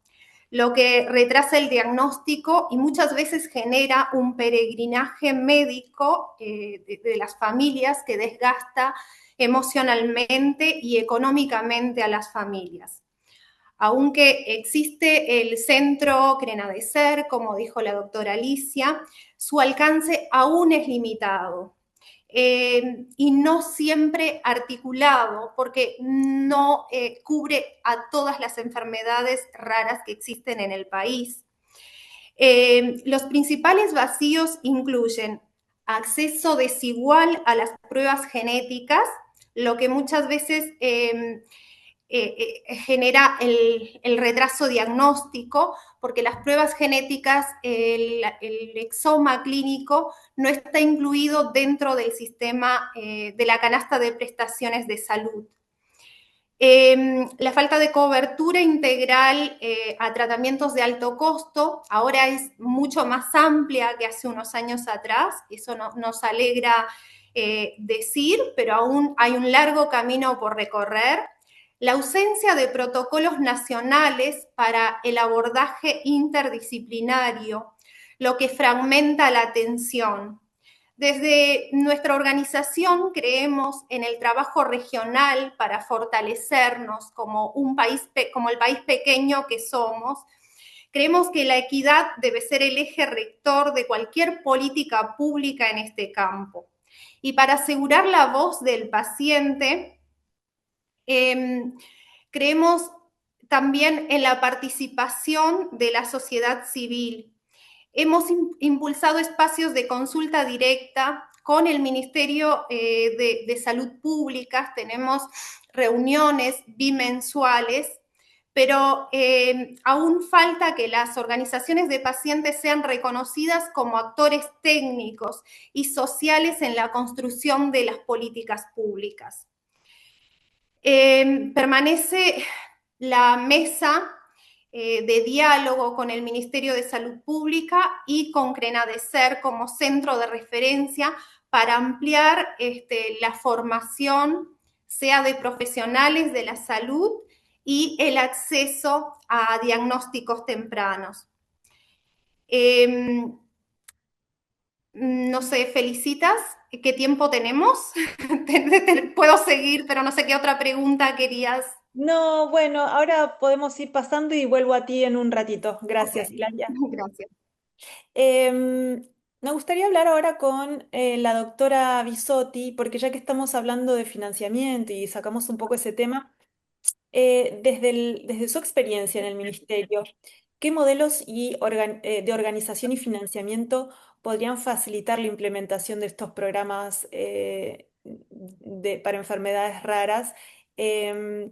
lo que retrasa el diagnóstico y muchas veces genera un peregrinaje médico de las familias que desgasta emocionalmente y económicamente a las familias. Aunque existe el centro Crenadecer, como dijo la doctora Alicia, su alcance aún es limitado y no siempre articulado, porque no cubre a todas las enfermedades raras que existen en el país. Los principales vacíos incluyen acceso desigual a las pruebas genéticas, lo que muchas veces genera el retraso diagnóstico, porque las pruebas genéticas, el exoma clínico no está incluido dentro del sistema de la canasta de prestaciones de salud. La falta de cobertura integral a tratamientos de alto costo ahora es mucho más amplia que hace unos años atrás, eso nos alegra decir, pero aún hay un largo camino por recorrer. La ausencia de protocolos nacionales para el abordaje interdisciplinario, lo que fragmenta la atención. Desde nuestra organización creemos en el trabajo regional para fortalecernos como como el país pequeño que somos. Creemos que la equidad debe ser el eje rector de cualquier política pública en este campo. Y para asegurar la voz del paciente, creemos también en la participación de la sociedad civil. Hemos impulsado espacios de consulta directa con el Ministerio de Salud Pública, tenemos reuniones bimensuales, pero aún falta que las organizaciones de pacientes sean reconocidas como actores técnicos y sociales en la construcción de las políticas públicas. Permanece la mesa de diálogo con el Ministerio de Salud Pública y con Crenadecer como centro de referencia para ampliar la formación, sea de profesionales de la salud y el acceso a diagnósticos tempranos. No sé, Felicitas, ¿qué tiempo tenemos? Puedo seguir, pero no sé qué otra pregunta querías. No, bueno, ahora podemos ir pasando y vuelvo a ti en un ratito. Gracias, Okay. Ilaria. Gracias. Me gustaría hablar ahora con la doctora Bisotti, porque ya que estamos hablando de financiamiento y sacamos un poco ese tema, desde su experiencia en el ministerio, ¿qué modelos de organización y financiamiento podrían facilitar la implementación de estos programas para enfermedades raras? Em,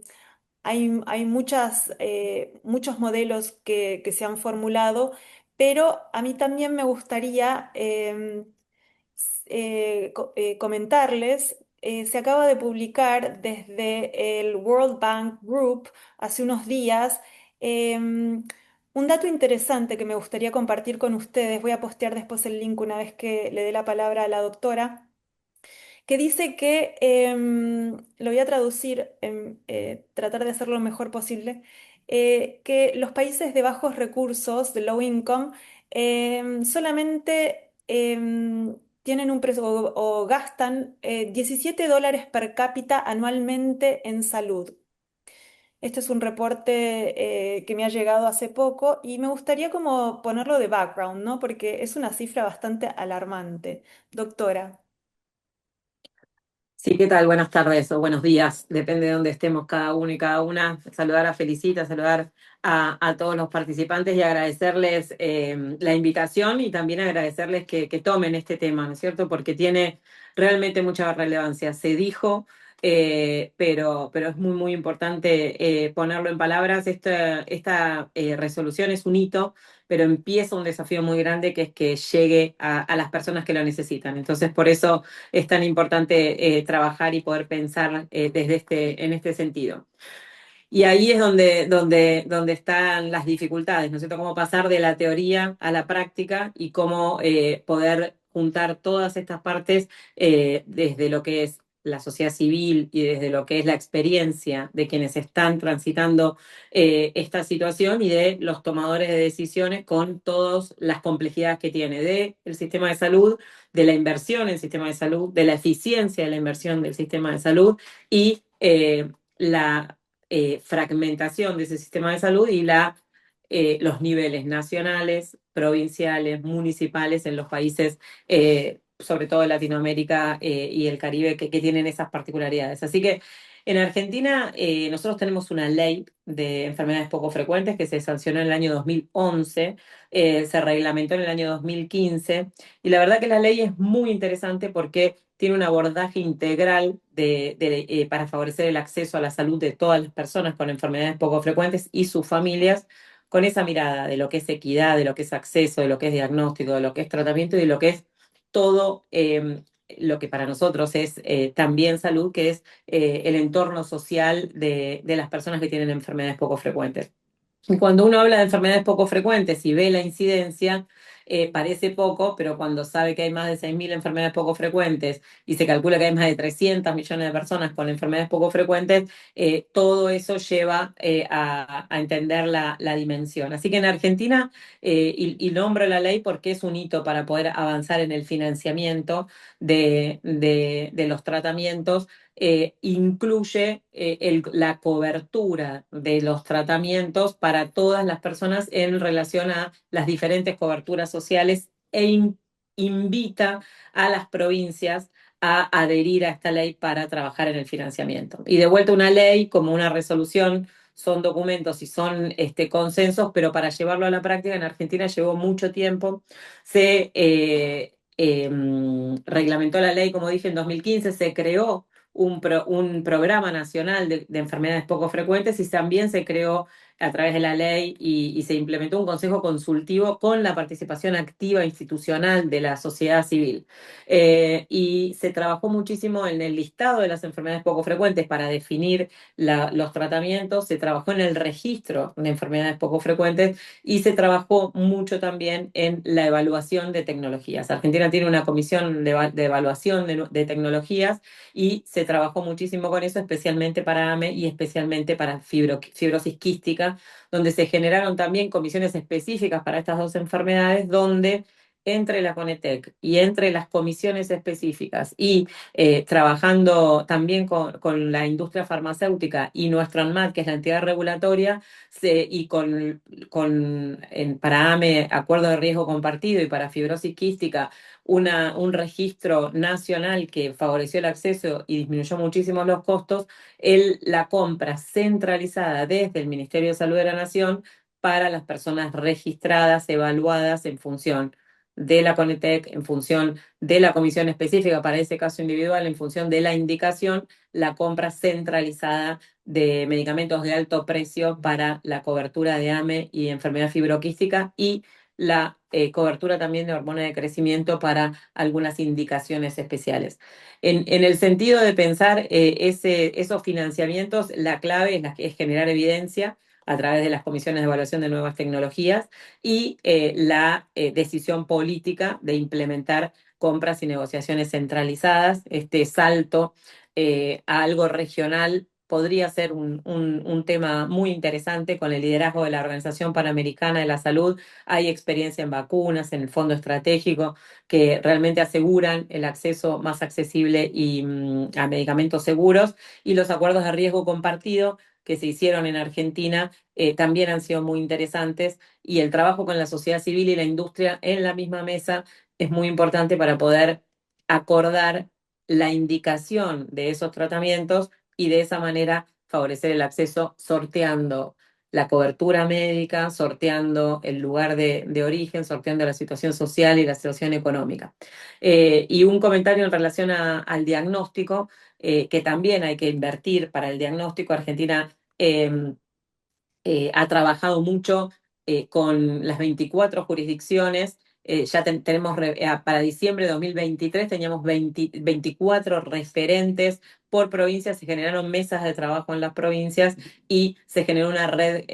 hay muchos modelos que se han formulado, pero a mí también me gustaría comentarles, se acaba de publicar desde el World Bank Group hace unos días un dato interesante que me gustaría compartir con ustedes. Voy a postear después el link una vez que le dé la palabra a la doctora que dice que, lo voy a traducir, tratar de hacerlo lo mejor posible, que los países de bajos recursos, de low income, solamente tienen un precio o gastan $17 per cápita anualmente en salud. Este es un reporte que me ha llegado hace poco y me gustaría como ponerlo de background, ¿no? Porque es una cifra bastante alarmante. Doctora. Sí, ¿qué tal? Buenas tardes o buenos días, depende de dónde estemos cada uno y cada una. Saludar a Felicita, saludar a todos los participantes y agradecerles la invitación y también agradecerles que tomen este tema, ¿no es cierto? Porque tiene realmente mucha relevancia. Se dijo, pero es muy, muy importante ponerlo en palabras. Esta resolución es un hito, pero empieza un desafío muy grande que es que llegue a las personas que lo necesitan. Entonces, por eso es tan importante trabajar y poder pensar en este sentido. Y ahí es donde están las dificultades, ¿no es cierto? Cómo pasar de la teoría a la práctica y cómo poder juntar todas estas partes desde lo que es la sociedad civil y desde lo que es la experiencia de quienes están transitando esta situación y de los tomadores de decisiones con todas las complejidades que tiene del sistema de salud, de la inversión en el sistema de salud, de la eficiencia de la inversión del sistema de salud y la fragmentación de ese sistema de salud y los niveles nacionales, provinciales, municipales en los países, sobre todo de Latinoamérica y el Caribe, que tienen esas particularidades. Así que en Argentina nosotros tenemos una ley de enfermedades poco frecuentes que se sancionó en el año 2011, se reglamentó en el año 2015 y la verdad que la ley es muy interesante porque tiene un abordaje integral para favorecer el acceso a la salud de todas las personas con enfermedades poco frecuentes y sus familias, con esa mirada de lo que es equidad, de lo que es acceso, de lo que es diagnóstico, de lo que es tratamiento y de lo que es todo lo que para nosotros es también salud, que es el entorno social de las personas que tienen enfermedades poco frecuentes. Y cuando uno habla de enfermedades poco frecuentes y ve la incidencia, parece poco, pero cuando sabe que hay más de 6.000 enfermedades poco frecuentes y se calcula que hay más de 300 millones de personas con enfermedades poco frecuentes, todo eso lleva a entender la dimensión. Así que en Argentina, y nombro la ley porque es un hito para poder avanzar en el financiamiento de los tratamientos, incluye la cobertura de los tratamientos para todas las personas en relación a las diferentes coberturas sociales invita a las provincias a adherir a esta ley para trabajar en el financiamiento. Y de vuelta una ley como una resolución son documentos y son consensos, pero para llevarlo a la práctica en Argentina llevó mucho tiempo. Se reglamentó la ley, como dije, en 2015, se creó un programa nacional de enfermedades poco frecuentes y también se creó a través de la ley y se implementó un consejo consultivo con la participación activa institucional de la sociedad civil. Y se trabajó muchísimo en el listado de las enfermedades poco frecuentes para definir los tratamientos, se trabajó en el registro de enfermedades poco frecuentes y se trabajó mucho también en la evaluación de tecnologías. Argentina tiene una comisión de evaluación de tecnologías y se trabajó muchísimo con eso, especialmente para AME y especialmente para fibrosis quística, donde se generaron también comisiones específicas para estas dos enfermedades, donde entre la CONETEC y entre las comisiones específicas y trabajando también con la industria farmacéutica y nuestro ANMAT, que es la entidad regulatoria, y para AME, acuerdo de riesgo compartido, y para fibrosis quística, un registro nacional que favoreció el acceso y disminuyó muchísimo los costos, la compra centralizada desde el Ministerio de Salud de la Nación para las personas registradas, evaluadas en función de la CONETEC, en función de la comisión específica para ese caso individual, en función de la indicación, la compra centralizada de medicamentos de alto precio para la cobertura de AME y enfermedad fibroquística y la cobertura también de hormona de crecimiento para algunas indicaciones especiales. En el sentido de pensar esos financiamientos, la clave es generar evidencia a través de las comisiones de evaluación de nuevas tecnologías y la decisión política de implementar compras y negociaciones centralizadas. Este salto a algo regional podría ser un tema muy interesante con el liderazgo de la Organización Panamericana de la Salud. Hay experiencia en vacunas, en el fondo estratégico, que realmente aseguran el acceso más accesible a medicamentos seguros y los acuerdos de riesgo compartido que se hicieron en Argentina también han sido muy interesantes y el trabajo con la sociedad civil y la industria en la misma mesa es muy importante para poder acordar la indicación de esos tratamientos y de esa manera favorecer el acceso sorteando la cobertura médica, sorteando el lugar de origen, sorteando la situación social y la situación económica. Y un comentario en relación al diagnóstico, que también hay que invertir para el diagnóstico. Argentina ha trabajado mucho con las 24 jurisdicciones. Ya tenemos para diciembre de 2023 teníamos 24 referentes por provincia, se generaron mesas de trabajo en las provincias y se generó una red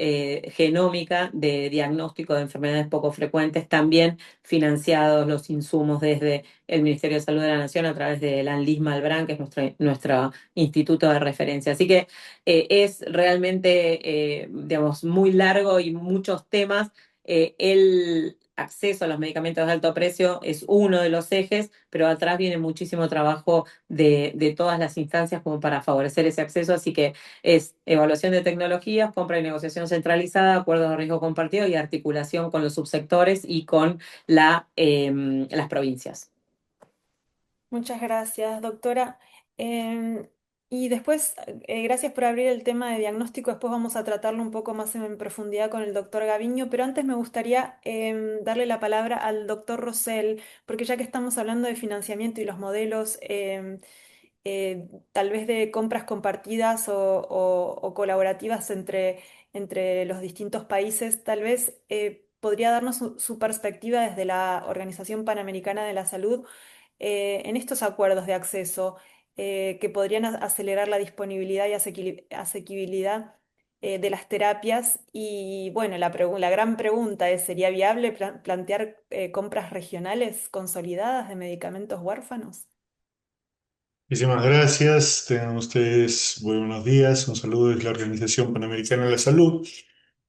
genómica de diagnóstico de enfermedades poco frecuentes, también financiados los insumos desde el Ministerio de Salud de la Nación a través del ANLIS Malbrán, que es nuestro instituto de referencia. Así que es realmente, digamos, muy largo y muchos temas. El acceso a los medicamentos de alto precio es uno de los ejes, pero atrás viene muchísimo trabajo de todas las instancias como para favorecer ese acceso. Así que es evaluación de tecnologías, compra y negociación centralizada, acuerdos de riesgo compartido y articulación con los subsectores y con las provincias. Muchas gracias, doctora. Em, y después, gracias por abrir el tema de diagnóstico. Después vamos a tratarlo un poco más en profundidad con el doctor Gaviño, pero antes me gustaría darle la palabra al doctor Rosell, porque ya que estamos hablando de financiamiento y los modelos, tal vez de compras compartidas o colaborativas entre los distintos países, tal vez podría darnos su perspectiva desde la Organización Panamericana de la Salud en estos acuerdos de acceso que podrían acelerar la disponibilidad y asequibilidad de las terapias. Y bueno, la gran pregunta es, ¿sería viable plantear compras regionales consolidadas de medicamentos huérfanos? Muchísimas gracias. Tengan ustedes buenos días. Un saludo desde la Organización Panamericana de la Salud.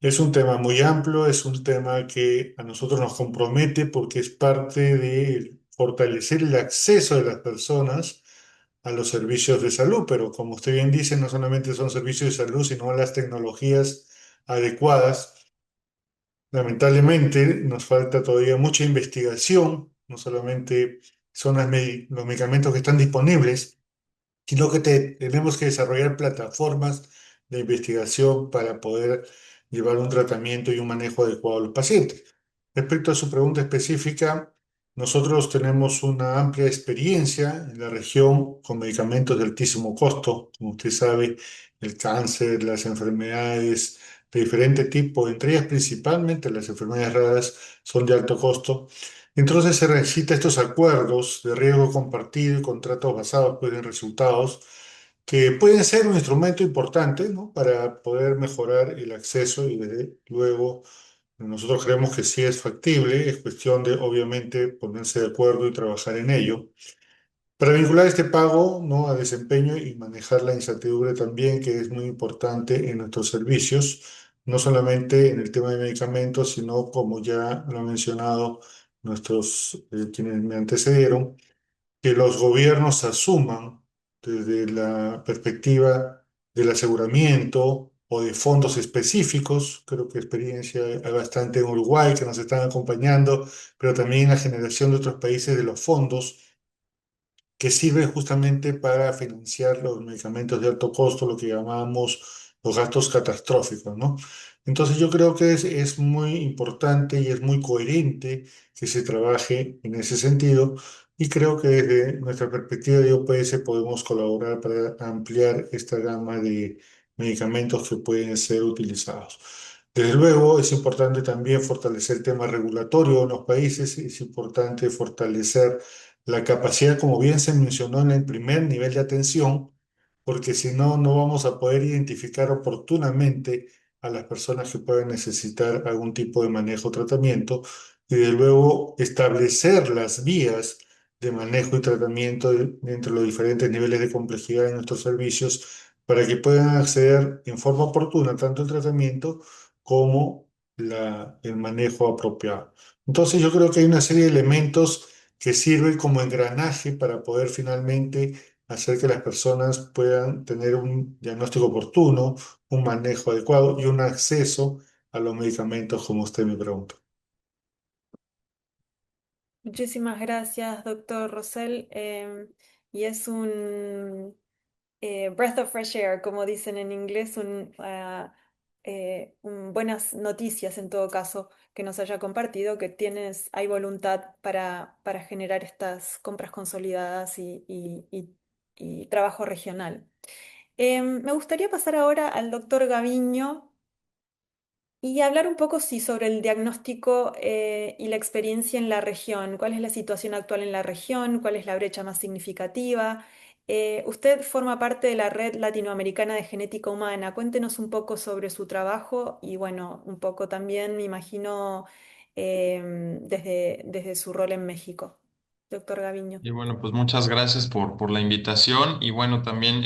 Es un tema muy amplio, es un tema que a nosotros nos compromete porque es parte de fortalecer el acceso de las personas a los servicios de salud, pero como usted bien dice, no solamente son servicios de salud, sino las tecnologías adecuadas. Lamentablemente nos falta todavía mucha investigación, no solamente son los medicamentos que están disponibles, sino que tenemos que desarrollar plataformas de investigación para poder llevar un tratamiento y un manejo adecuado a los pacientes. Respecto a su pregunta específica, nosotros tenemos una amplia experiencia en la región con medicamentos de altísimo costo. Como usted sabe, el cáncer, las enfermedades de diferente tipo, entre ellas principalmente las enfermedades raras, son de alto costo. Entonces se necesita estos acuerdos de riesgo compartido y contratos basados pues, en resultados que pueden ser un instrumento importante, ¿no? Para poder mejorar el acceso y desde luego nosotros creemos que sí es factible, es cuestión de obviamente ponerse de acuerdo y trabajar en ello. Para vincular este pago, ¿no? A desempeño y manejar la incertidumbre también, que es muy importante en nuestros servicios, no solamente en el tema de medicamentos, sino como ya lo han mencionado quienes me antecedieron, que los gobiernos asuman desde la perspectiva del aseguramiento o de fondos específicos. Creo que experiencia hay bastante en Uruguay que nos están acompañando, pero también en la generación de otros países de los fondos que sirve justamente para financiar los medicamentos de alto costo, lo que llamamos los gastos catastróficos, ¿no? Entonces yo creo que es muy importante y es muy coherente que se trabaje en ese sentido y creo que desde nuestra perspectiva de OPS podemos colaborar para ampliar esta gama de medicamentos que pueden ser utilizados. Desde luego, es importante también fortalecer el tema regulatorio en los países, es importante fortalecer la capacidad, como bien se mencionó en el primer nivel de atención, porque si no, no vamos a poder identificar oportunamente a las personas que pueden necesitar algún tipo de manejo o tratamiento y de luego establecer las vías de manejo y tratamiento entre los diferentes niveles de complejidad de nuestros servicios para que puedan acceder en forma oportuna tanto el tratamiento como el manejo apropiado. Entonces yo creo que hay una serie de elementos que sirve como engranaje para poder finalmente hacer que las personas puedan tener un diagnóstico oportuno, un manejo adecuado y un acceso a los medicamentos, como usted me pregunta. Muchísimas gracias, doctor Rosell. Y es un breath of fresh air, como dicen en inglés, buenas noticias en todo caso que nos haya compartido, que hay voluntad para generar estas compras consolidadas y trabajo regional. Me gustaría pasar ahora al doctor Gaviño. Y hablar un poco, sí, sobre el diagnóstico y la experiencia en la región. ¿Cuál es la situación actual en la región? ¿Cuál es la brecha más significativa? Usted forma parte de la Red Latinoamericana de Genética Humana. Cuéntenos un poco sobre su trabajo y, bueno, un poco también, me imagino, desde su rol en México. Doctor Gaviño. Y bueno, pues muchas gracias por la invitación y bueno, también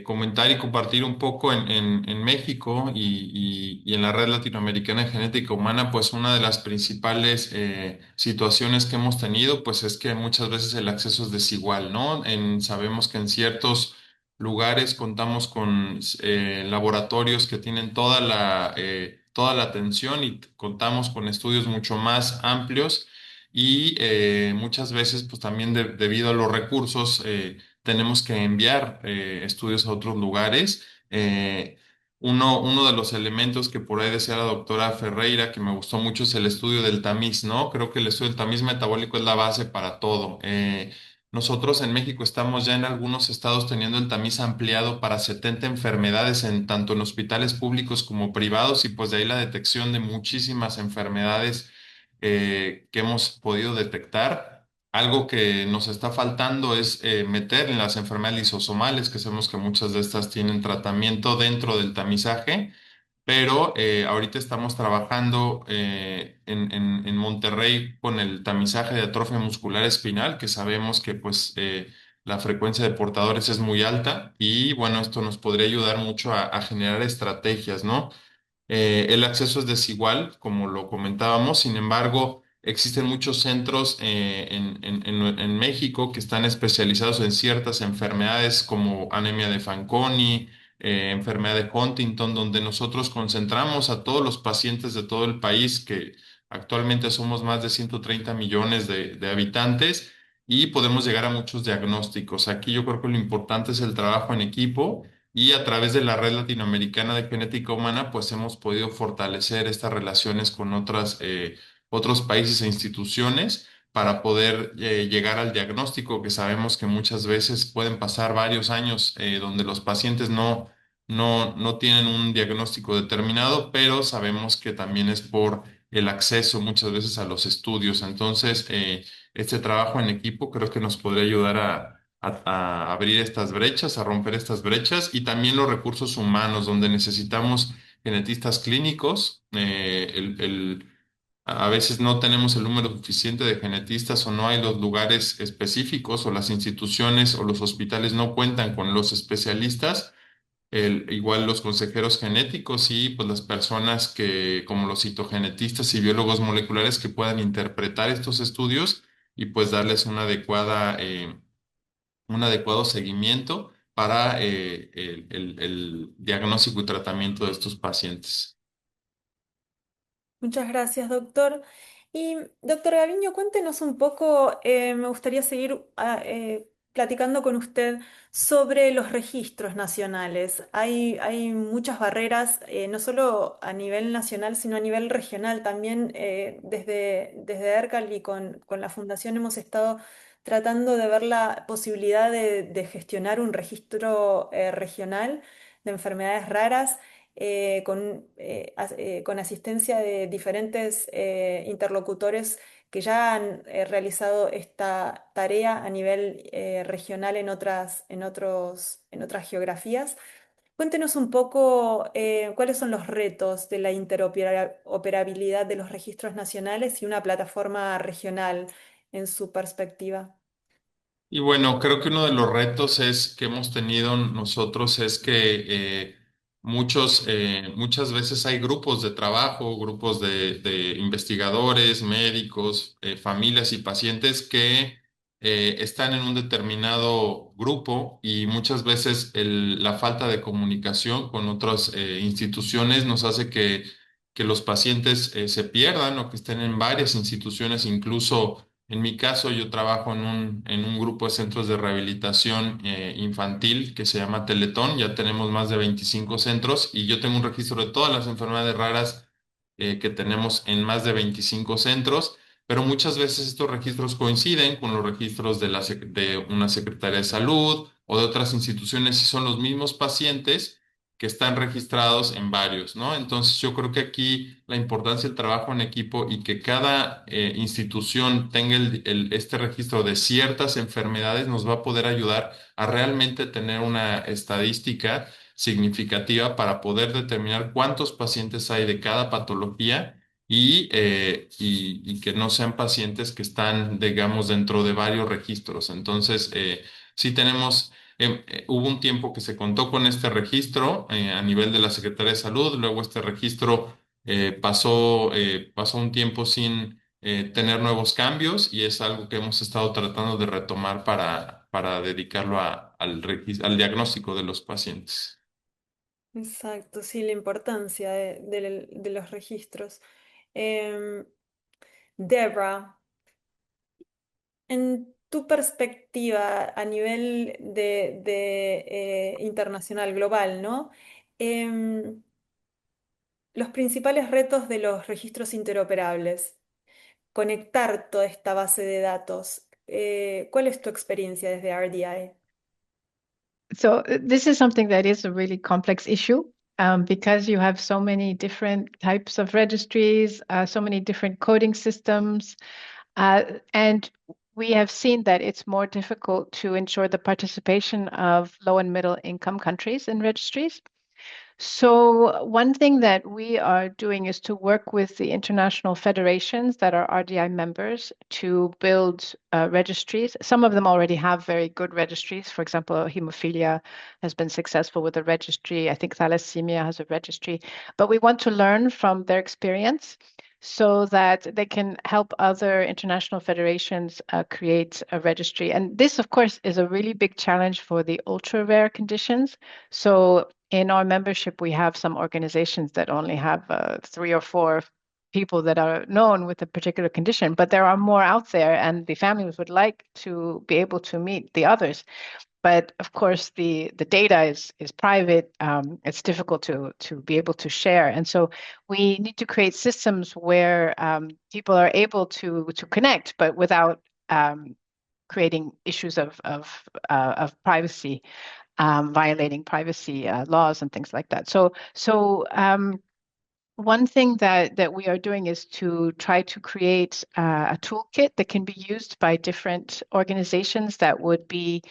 comentar y compartir un poco en México y en la Red Latinoamericana de Genética Humana, pues una de las principales situaciones que hemos tenido, pues es que muchas veces el acceso es desigual, ¿no? Sabemos que en ciertos lugares contamos con laboratorios que tienen toda la atención y contamos con estudios mucho más amplios y muchas veces, pues también debido a los recursos, tenemos que enviar estudios a otros lugares. Uno de los elementos que por ahí decía la doctora Ferreira, que me gustó mucho, es el estudio del tamiz, ¿no? Creo que el estudio del tamiz metabólico es la base para todo. Nosotros en México estamos ya en algunos estados teniendo el tamiz ampliado para 70 enfermedades, tanto en hospitales públicos como privados, y pues de ahí la detección de muchísimas enfermedades que hemos podido detectar. Algo que nos está faltando es meter en las enfermedades lisosomales, que sabemos que muchas de estas tienen tratamiento dentro del tamizaje, pero ahorita estamos trabajando en Monterrey con el tamizaje de atrofia muscular espinal, que sabemos que pues la frecuencia de portadores es muy alta y bueno, esto nos podría ayudar mucho a generar estrategias, ¿no? El acceso es desigual, como lo comentábamos, sin embargo, existen muchos centros en México que están especializados en ciertas enfermedades como anemia de Fanconi, enfermedad de Huntington, donde nosotros concentramos a todos los pacientes de todo el país, que actualmente somos más de 130 millones de habitantes, y podemos llegar a muchos diagnósticos. Aquí yo creo que lo importante es el trabajo en equipo y a través de la Red Latinoamericana de Genética Humana, pues hemos podido fortalecer estas relaciones con otros países e instituciones para poder llegar al diagnóstico, que sabemos que muchas veces pueden pasar varios años donde los pacientes no tienen un diagnóstico determinado, pero sabemos que también es por el acceso muchas veces a los estudios. Entonces, este trabajo en equipo creo que nos podría ayudar a abrir estas brechas, a romper estas brechas y también los recursos humanos, donde necesitamos genetistas clínicos. A veces no tenemos el número suficiente de genetistas o no hay los lugares específicos o las instituciones o los hospitales no cuentan con los especialistas. Igual los consejeros genéticos y pues las personas como los citogenetistas y biólogos moleculares que puedan interpretar estos estudios y pues darles un adecuado seguimiento para el diagnóstico y tratamiento de estos pacientes. Muchas gracias, doctor. Y doctor Gaviño, cuéntenos un poco, me gustaría seguir platicando con usted sobre los registros nacionales. Hay muchas barreras, no solo a nivel nacional, sino a nivel regional. También desde ERCAL y con la Fundación hemos estado tratando de ver la posibilidad de gestionar un registro regional de enfermedades raras con asistencia de diferentes interlocutores que ya han realizado esta tarea a nivel regional en otras geografías. Cuéntenos un poco cuáles son los retos de la interoperabilidad de los registros nacionales y una plataforma regional en su perspectiva. Y bueno, creo que uno de los retos que hemos tenido nosotros es que muchas veces hay grupos de trabajo, grupos de investigadores, médicos, familias y pacientes que están en un determinado grupo y muchas veces la falta de comunicación con otras instituciones nos hace que los pacientes se pierdan o que estén en varias instituciones. Incluso en mi caso, yo trabajo en un grupo de centros de rehabilitación infantil que se llama Teletón. Ya tenemos más de 25 centros y yo tengo un registro de todas las enfermedades raras que tenemos en más de 25 centros, pero muchas veces estos registros coinciden con los registros de una Secretaría de Salud o de otras instituciones y son los mismos pacientes que están registrados en varios, ¿no? Entonces yo creo que aquí la importancia del trabajo en equipo y que cada institución tenga este registro de ciertas enfermedades nos va a poder ayudar a realmente tener una estadística significativa para poder determinar cuántos pacientes hay de cada patología y que no sean pacientes que están, digamos, dentro de varios registros. Entonces, sí tenemos, hubo un tiempo que se contó con este registro a nivel de la Secretaría de Salud, luego este registro pasó un tiempo sin tener nuevos cambios y es algo que hemos estado tratando de retomar para dedicarlo al diagnóstico de los pacientes. Exacto, sí, la importancia de los registros. Em, Debra, en tu perspectiva a nivel de internacional, global, ¿no? Em, los principales retos de los registros interoperables, conectar toda esta base de datos. ¿Cuál es tu experiencia desde RDI? So this is something that is a really complex issue because you have so many different types of registries, so many different coding systems, and we have seen that it's more difficult to ensure the participation of low and middle income countries in registries. So one thing that we are doing is to work with the international federations that are RDI members to build registries. Some of them already have very good registries. For example, hemophilia has been successful with a registry. I think thalassemia has a registry. But we want to learn from their experience so that they can help other international federations create a registry. And this, of course, is a really big challenge for the ultra rare conditions. So in our membership, we have some organizations that only have 3 or 4 people that are known with a particular condition, but there are more out there, and the families would like to be able to meet the others. But of course, the data is private. It's difficult to be able to share, and so we need to create systems where people are able to connect, but without creating issues of privacy, violating privacy laws and things like that. So one thing that we are doing is to try to create a toolkit that can be used by different organizations that would be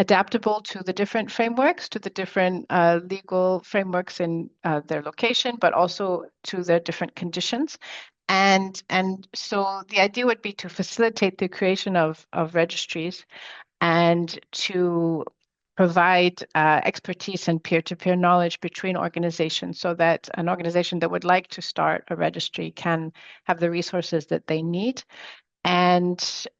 adaptable to the different frameworks, to the different legal frameworks in their location, but also to their different conditions. And so the idea would be to facilitate the creation of registries and to provide expertise and peer-to-peer knowledge between organizations so that an organization that would like to start a registry can have the resources that they need. And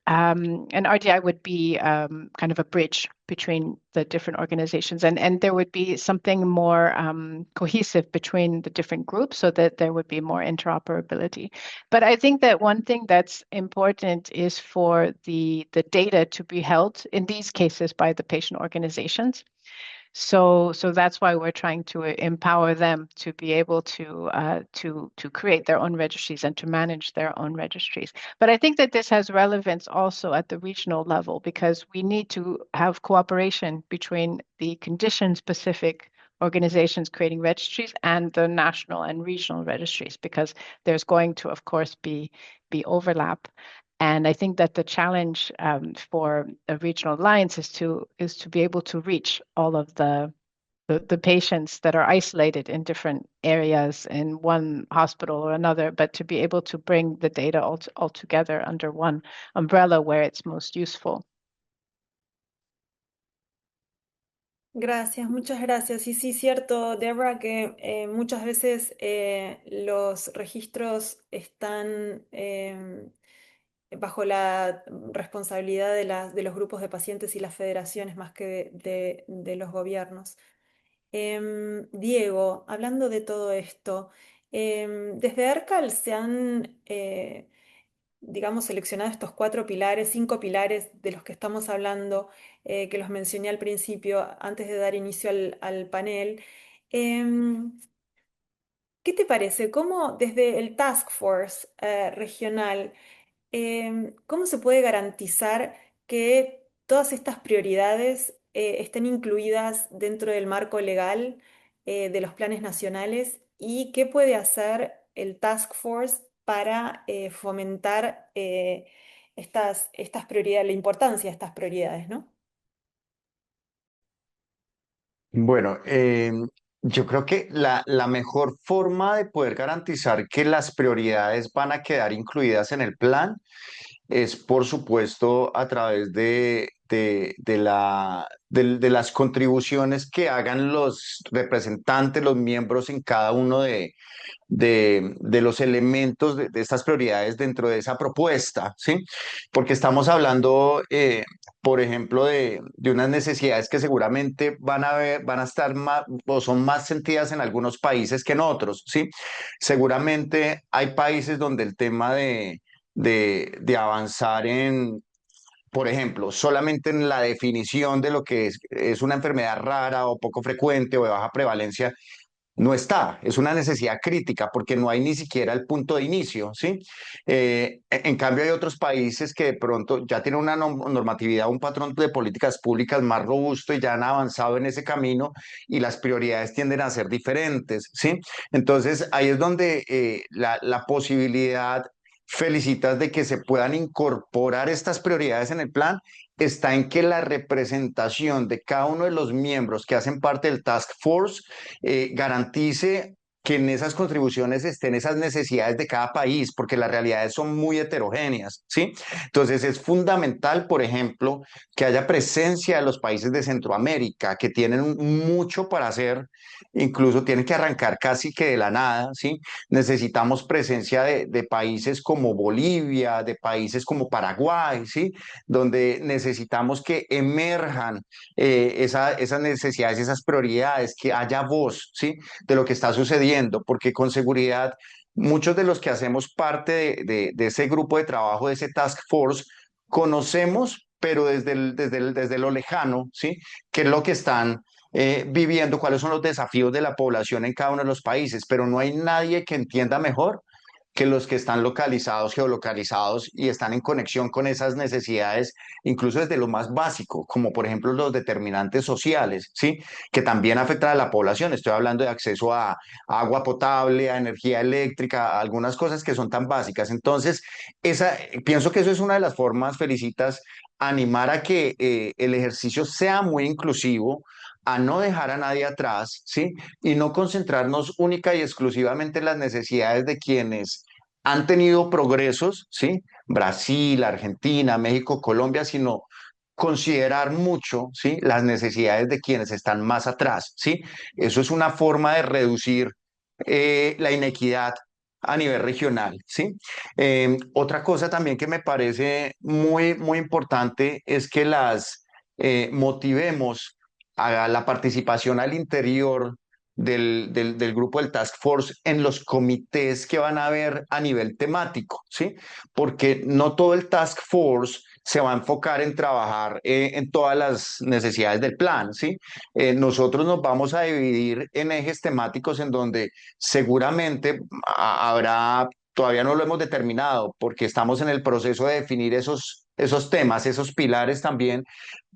RDI would be kind of a bridge between the different organizations, and there would be something more cohesive between the different groups so that there would be more interoperability. But I think that one thing that's important is for the data to be held in these cases by the patient organizations. So that's why we're trying to empower them to be able to create their own registries and to manage their own registries. But I think that this has relevance also at the regional level because we need to have cooperation between the condition-specific organizations creating registries and the national and regional registries because there's going to, of course, be overlap. And I think that the challenge for a regional alliance is to be able to reach all of the patients that are isolated in different areas in one hospital or another, but to be able to bring the data all together under one umbrella where it's most useful. Gracias, muchas gracias. Y sí, cierto, Debra, que muchas veces los registros están bajo la responsabilidad de los grupos de pacientes y las federaciones más que de los gobiernos. Diego, hablando de todo esto, desde ERCAL se han, digamos, seleccionado estos 4 pilares, 5 pilares de los que estamos hablando, que los mencioné al principio, antes de dar inicio al panel. Em, ¿Qué te parece? ¿Cómo desde el Task Force regional, cómo se puede garantizar que todas estas prioridades estén incluidas dentro del marco legal de los planes nacionales y qué puede hacer el Task Force para fomentar estas prioridades, la importancia de estas prioridades, ¿no? Bueno, yo creo que la mejor forma de poder garantizar que las prioridades van a quedar incluidas en el plan es, por supuesto, a través de las contribuciones que hagan los representantes, los miembros en cada uno de los elementos de estas prioridades dentro de esa propuesta, ¿sí? Porque estamos hablando, por ejemplo, de unas necesidades que seguramente van a estar más o son más sentidas en algunos países que en otros, ¿sí? Seguramente hay países donde el tema de avanzar en, por ejemplo, solamente en la definición de lo que es una enfermedad rara o poco frecuente o de baja prevalencia, no está, es una necesidad crítica porque no hay ni siquiera el punto de inicio, ¿sí? En cambio hay otros países que de pronto ya tienen una normatividad, un patrón de políticas públicas más robusto y ya han avanzado en ese camino y las prioridades tienden a ser diferentes, ¿sí? Entonces ahí es donde la posibilidad, felicitas, de que se puedan incorporar estas prioridades en el plan está en que la representación de cada uno de los miembros que hacen parte del Task Force garantice que en esas contribuciones estén esas necesidades de cada país, porque las realidades son muy heterogéneas, ¿sí? Entonces es fundamental, por ejemplo, que haya presencia de los países de Centroamérica, que tienen mucho para hacer, incluso tienen que arrancar casi que de la nada, ¿sí? Necesitamos presencia de países como Bolivia, de países como Paraguay, ¿sí? Donde necesitamos que emerjan esas necesidades, esas prioridades, que haya voz, ¿sí? De lo que está sucediendo, porque con seguridad muchos de los que hacemos parte de ese grupo de trabajo, de ese task force, conocemos, pero desde lo lejano, ¿sí? ¿Qué es lo que están viviendo? ¿Cuáles son los desafíos de la población en cada uno de los países? Pero no hay nadie que entienda mejor que los que están localizados, geolocalizados y están en conexión con esas necesidades, incluso desde lo más básico, como por ejemplo los determinantes sociales, ¿sí? Que también afectan a la población. Estoy hablando de acceso a agua potable, a energía eléctrica, a algunas cosas que son tan básicas. Entonces, pienso que eso es una de las formas, Felicitas, animar a que el ejercicio sea muy inclusivo, a no dejar a nadie atrás, ¿sí? Y no concentrarnos única y exclusivamente en las necesidades de quienes han tenido progresos, ¿sí? Brasil, Argentina, México, Colombia, sino considerar mucho, ¿sí? Las necesidades de quienes están más atrás, ¿sí? Eso es una forma de reducir la inequidad a nivel regional, ¿sí? Otra cosa también que me parece muy, muy importante es que las motivemos a la participación al interior del grupo del Task Force en los comités que van a haber a nivel temático, ¿sí? Porque no todo el Task Force se va a enfocar en trabajar en todas las necesidades del plan, ¿sí? Nosotros nos vamos a dividir en ejes temáticos en donde seguramente habrá, todavía no lo hemos determinado porque estamos en el proceso de definir esos temas, esos pilares también,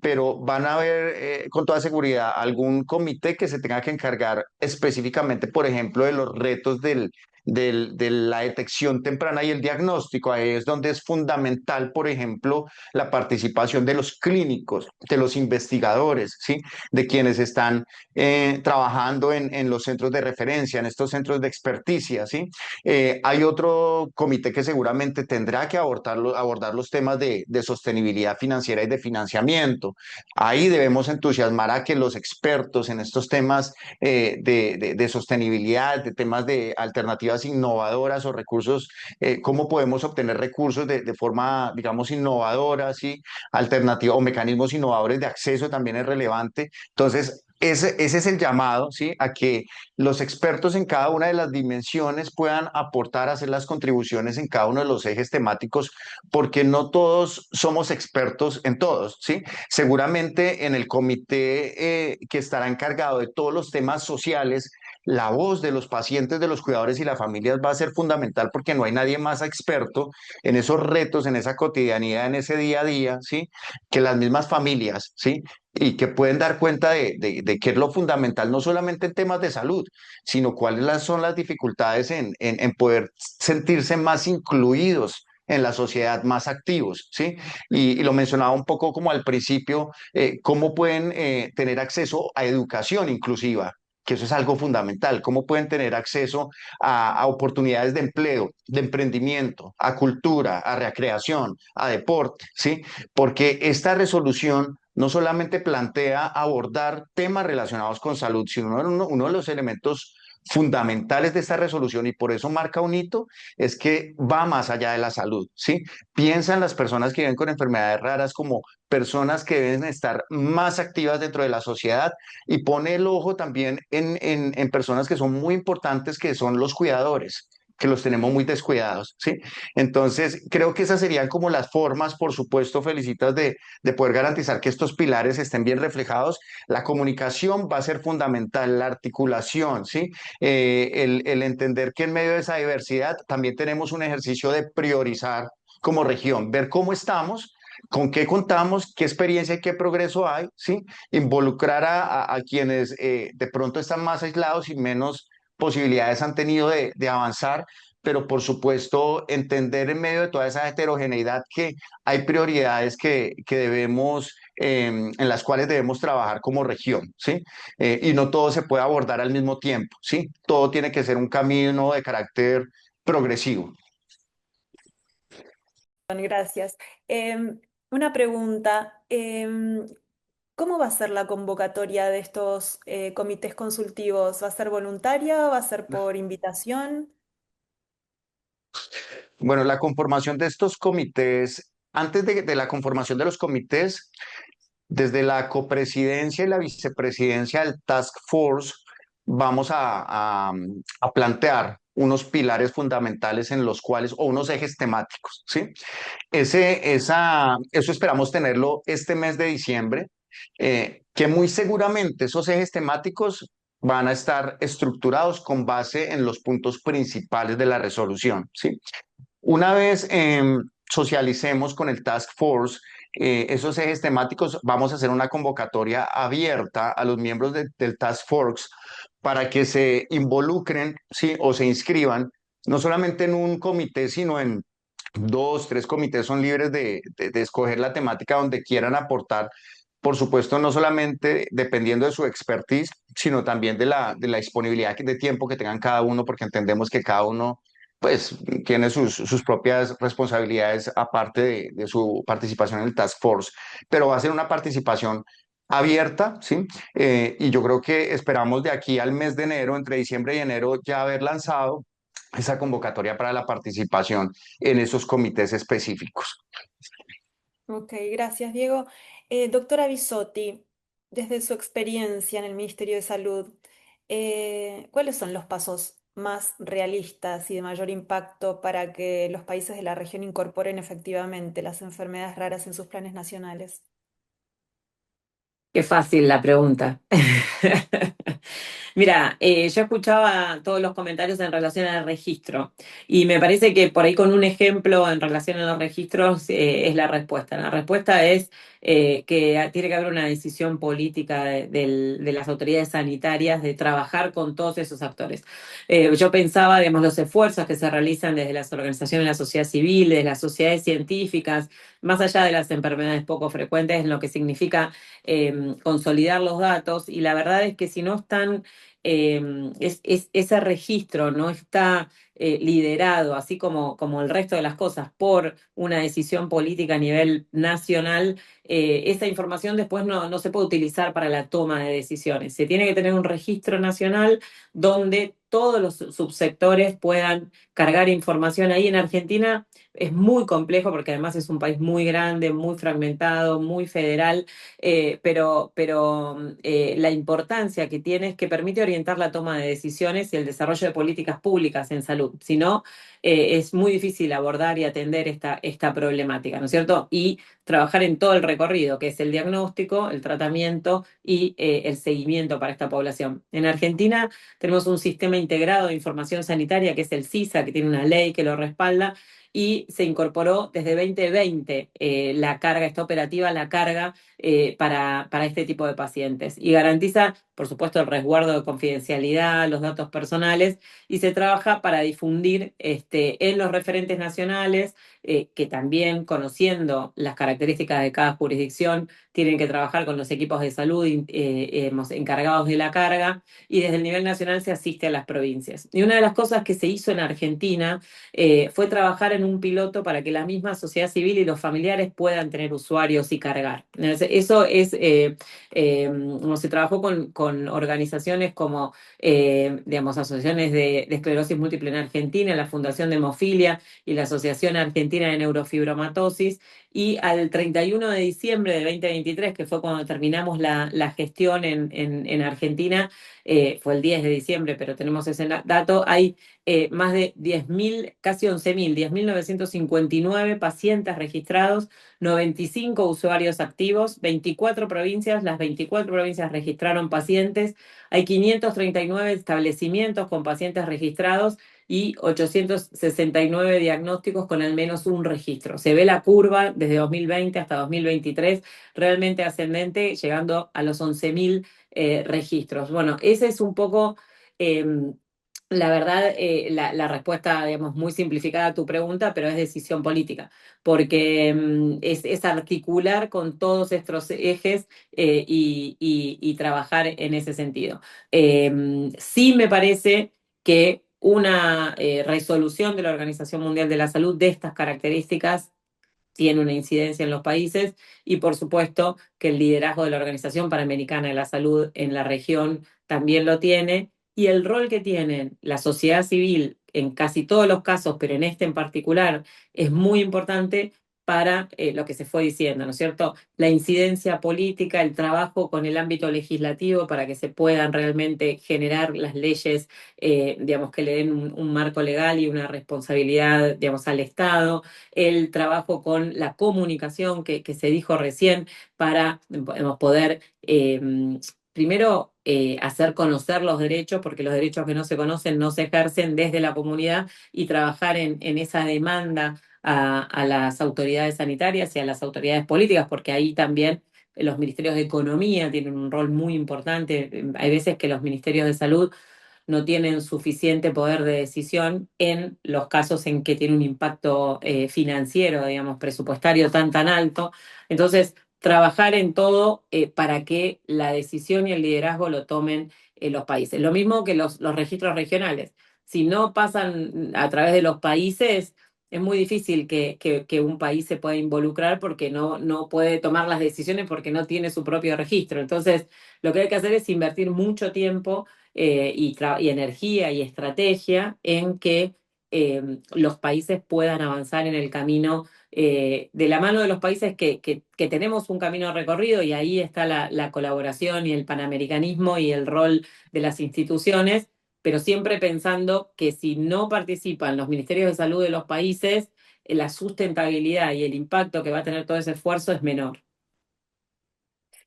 pero van a haber con toda seguridad algún comité que se tenga que encargar específicamente, por ejemplo, de los retos de la detección temprana y el diagnóstico. Ahí es donde es fundamental, por ejemplo, la participación de los clínicos, de los investigadores, ¿sí? De quienes están trabajando en los centros de referencia, en estos centros de experticia, ¿sí? Hay otro comité que seguramente tendrá que abordar los temas de sostenibilidad financiera y de financiamiento. Ahí debemos entusiasmar a que los expertos en estos temas de sostenibilidad, de temas de alternativas alternativas innovadoras o recursos, cómo podemos obtener recursos de forma, digamos, innovadora, ¿sí? Alternativa o mecanismos innovadores de acceso también es relevante. Entonces, ese es el llamado, ¿sí? A que los expertos en cada una de las dimensiones puedan aportar, hacer las contribuciones en cada uno de los ejes temáticos, porque no todos somos expertos en todos, ¿sí? Seguramente en el comité que estará encargado de todos los temas sociales, la voz de los pacientes, de los cuidadores y las familias va a ser fundamental porque no hay nadie más experto en esos retos, en esa cotidianidad, en ese día a día, ¿sí? Que las mismas familias, ¿sí? Y que pueden dar cuenta de qué es lo fundamental, no solamente en temas de salud, sino cuáles son las dificultades en poder sentirse más incluidos en la sociedad, más activos, ¿sí? Y lo mencionaba un poco como al principio, cómo pueden tener acceso a educación inclusiva, que eso es algo fundamental, cómo pueden tener acceso a oportunidades de empleo, de emprendimiento, a cultura, a recreación, a deporte, ¿sí? Porque esta resolución no solamente plantea abordar temas relacionados con salud, sino uno de los elementos fundamentales de esta resolución, y por eso marca un hito, es que va más allá de la salud, ¿sí? Piensa en las personas que viven con enfermedades raras como personas que deben estar más activas dentro de la sociedad, y pone el ojo también en personas que son muy importantes, que son los cuidadores, que los tenemos muy descuidados, ¿sí? Entonces, creo que esas serían como las formas, por supuesto, Felicitas, de poder garantizar que estos pilares estén bien reflejados. La comunicación va a ser fundamental, la articulación, ¿sí? El entender que en medio de esa diversidad también tenemos un ejercicio de priorizar como región, ver cómo estamos, con qué contamos, qué experiencia y qué progreso hay, ¿sí? Involucrar a quienes de pronto están más aislados y menos posibilidades han tenido de avanzar, pero por supuesto entender en medio de toda esa heterogeneidad que hay prioridades que debemos, en las cuales debemos trabajar como región, ¿sí? Y no todo se puede abordar al mismo tiempo, ¿sí? Todo tiene que ser un camino de carácter progresivo. Gracias. Una pregunta. ¿Cómo va a ser la convocatoria de estos comités consultivos? ¿Va a ser voluntaria? ¿Va a ser por invitación? Bueno, la conformación de estos comités, antes de la conformación de los comités, desde la copresidencia y la vicepresidencia del Task Force, vamos a plantear unos pilares fundamentales en los cuales, o unos ejes temáticos, ¿sí? Eso esperamos tenerlo este mes de diciembre, que muy seguramente esos ejes temáticos van a estar estructurados con base en los puntos principales de la resolución, ¿sí? Una vez socialicemos con el Task Force esos ejes temáticos, vamos a hacer una convocatoria abierta a los miembros del Task Force para que se involucren, ¿sí? O se inscriban, no solamente en un comité, sino en dos, tres comités. Son libres de escoger la temática donde quieran aportar. Por supuesto, no solamente dependiendo de su expertise, sino también de la disponibilidad de tiempo que tengan cada uno, porque entendemos que cada uno pues tiene sus propias responsabilidades aparte de su participación en el Task Force, pero va a ser una participación abierta, ¿sí? Y yo creo que esperamos de aquí al mes de enero, entre diciembre y enero, ya haber lanzado esa convocatoria para la participación en esos comités específicos. Ok, gracias, Diego. Doctora Bisotti, desde su experiencia en el Ministerio de Salud, ¿cuáles son los pasos más realistas y de mayor impacto para que los países de la región incorporen efectivamente las enfermedades raras en sus planes nacionales? Qué fácil la pregunta. Mira, yo escuchaba todos los comentarios en relación al registro y me parece que por ahí con un ejemplo en relación a los registros es la respuesta. La respuesta es que tiene que haber una decisión política de las autoridades sanitarias de trabajar con todos esos actores. Yo pensaba, además, los esfuerzos que se realizan desde las organizaciones de la sociedad civil, desde las sociedades científicas, más allá de las enfermedades poco frecuentes, en lo que significa consolidar los datos, y la verdad es que si no están, ese registro no está liderado, así como el resto de las cosas, por una decisión política a nivel nacional, esa información después no se puede utilizar para la toma de decisiones. Se tiene que tener un registro nacional donde todos los subsectores puedan cargar información ahí. En Argentina es muy complejo porque además es un país muy grande, muy fragmentado, muy federal, pero la importancia que tiene es que permite orientar la toma de decisiones y el desarrollo de políticas públicas en salud. Si no, es muy difícil abordar y atender esta problemática, ¿no es cierto? Y trabajar en todo el recorrido, que es el diagnóstico, el tratamiento y el seguimiento para esta población. En Argentina tenemos un sistema integrado de información sanitaria, que es el CISA, que tiene una ley que lo respalda, y se incorporó desde 2020 la carga, esta operativa, la carga para este tipo de pacientes. Y garantiza, por supuesto, el resguardo de confidencialidad, los datos personales, y se trabaja para difundir en los referentes nacionales, que también, conociendo las características de cada jurisdicción, tienen que trabajar con los equipos de salud encargados de la carga, y desde el nivel nacional se asiste a las provincias. Y una de las cosas que se hizo en Argentina fue trabajar en un piloto para que la misma sociedad civil y los familiares puedan tener usuarios y cargar. Eso es, como se trabajó con organizaciones como, digamos, asociaciones de esclerosis múltiple en Argentina, la Fundación de Hemofilia y la Asociación Argentina de Neurofibromatosis, y al 31 de diciembre de 2023, que fue cuando terminamos la gestión en Argentina, fue el 10 de diciembre, pero tenemos ese dato, hay más de 10.000, casi 11.000, 10.959 pacientes registrados, 95 usuarios activos, 24 provincias, las 24 provincias registraron pacientes, hay 539 establecimientos con pacientes registrados y 869 diagnósticos con al menos un registro. Se ve la curva desde 2020 hasta 2023 realmente ascendente, llegando a los 11.000 registros. Bueno, ese es un poco... la verdad, la respuesta, digamos, muy simplificada a tu pregunta, pero es decisión política, porque es articular con todos estos ejes y trabajar en ese sentido. Sí me parece que una resolución de la Organización Mundial de la Salud de estas características tiene una incidencia en los países, y por supuesto que el liderazgo de la Organización Panamericana de la Salud en la región también lo tiene, y el rol que tiene la sociedad civil en casi todos los casos, pero en este en particular, es muy importante para lo que se fue diciendo, ¿no es cierto? La incidencia política, el trabajo con el ámbito legislativo para que se puedan realmente generar las leyes, digamos, que le den un marco legal y una responsabilidad, digamos, al Estado, el trabajo con la comunicación que se dijo recién para poder, primero, hacer conocer los derechos, porque los derechos que no se conocen no se ejercen desde la comunidad, y trabajar en esa demanda a las autoridades sanitarias y a las autoridades políticas, porque ahí también los ministerios de Economía tienen un rol muy importante. Hay veces que los ministerios de Salud no tienen suficiente poder de decisión en los casos en que tiene un impacto financiero, digamos, presupuestario tan alto. Entonces, trabajar en todo para que la decisión y el liderazgo lo tomen los países. Lo mismo que los registros regionales. Si no pasan a través de los países, es muy difícil que un país se pueda involucrar porque no puede tomar las decisiones porque no tiene su propio registro. Entonces, lo que hay que hacer es invertir mucho tiempo y energía y estrategia en que los países puedan avanzar en el camino, de la mano de los países que tenemos un camino recorrido, y ahí está la colaboración y el panamericanismo y el rol de las instituciones, pero siempre pensando que si no participan los ministerios de salud de los países, la sustentabilidad y el impacto que va a tener todo ese esfuerzo es menor.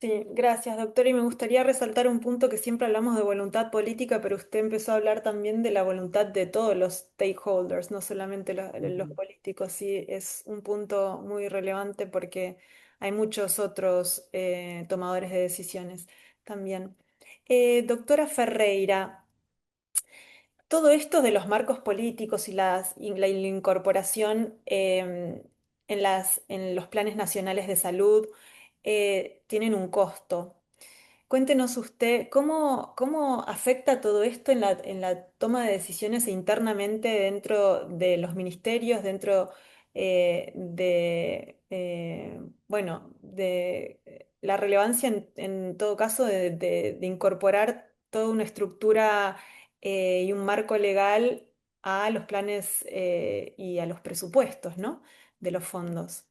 Sí, gracias, doctor. Y me gustaría resaltar un punto que siempre hablamos de voluntad política, pero usted empezó a hablar también de la voluntad de todos los stakeholders, no solamente los políticos. Sí, es un punto muy relevante porque hay muchos otros tomadores de decisiones también. Doctora Ferreira, todo esto de los marcos políticos y la incorporación en los planes nacionales de salud tienen un costo. Cuéntenos usted, ¿cómo afecta todo esto en la toma de decisiones internamente dentro de los ministerios, dentro bueno, de la relevancia en todo caso de incorporar toda una estructura y un marco legal a los planes y a los presupuestos, ¿no? De los fondos.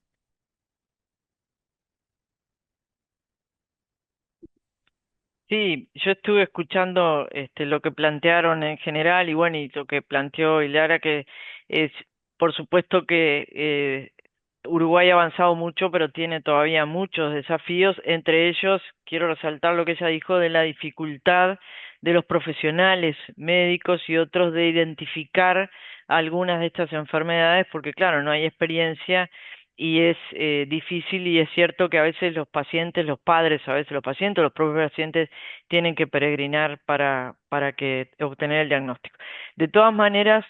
Sí, yo estuve escuchando lo que plantearon en general y bueno, y lo que planteó Ilara, que es, por supuesto que Uruguay ha avanzado mucho, pero tiene todavía muchos desafíos. Entre ellos, quiero resaltar lo que ella dijo de la dificultad de los profesionales médicos y otros de identificar algunas de estas enfermedades, porque claro, no hay experiencia y es difícil y es cierto que a veces los pacientes, los padres, a veces los pacientes, los propios pacientes tienen que peregrinar para que obtener el diagnóstico. De todas maneras,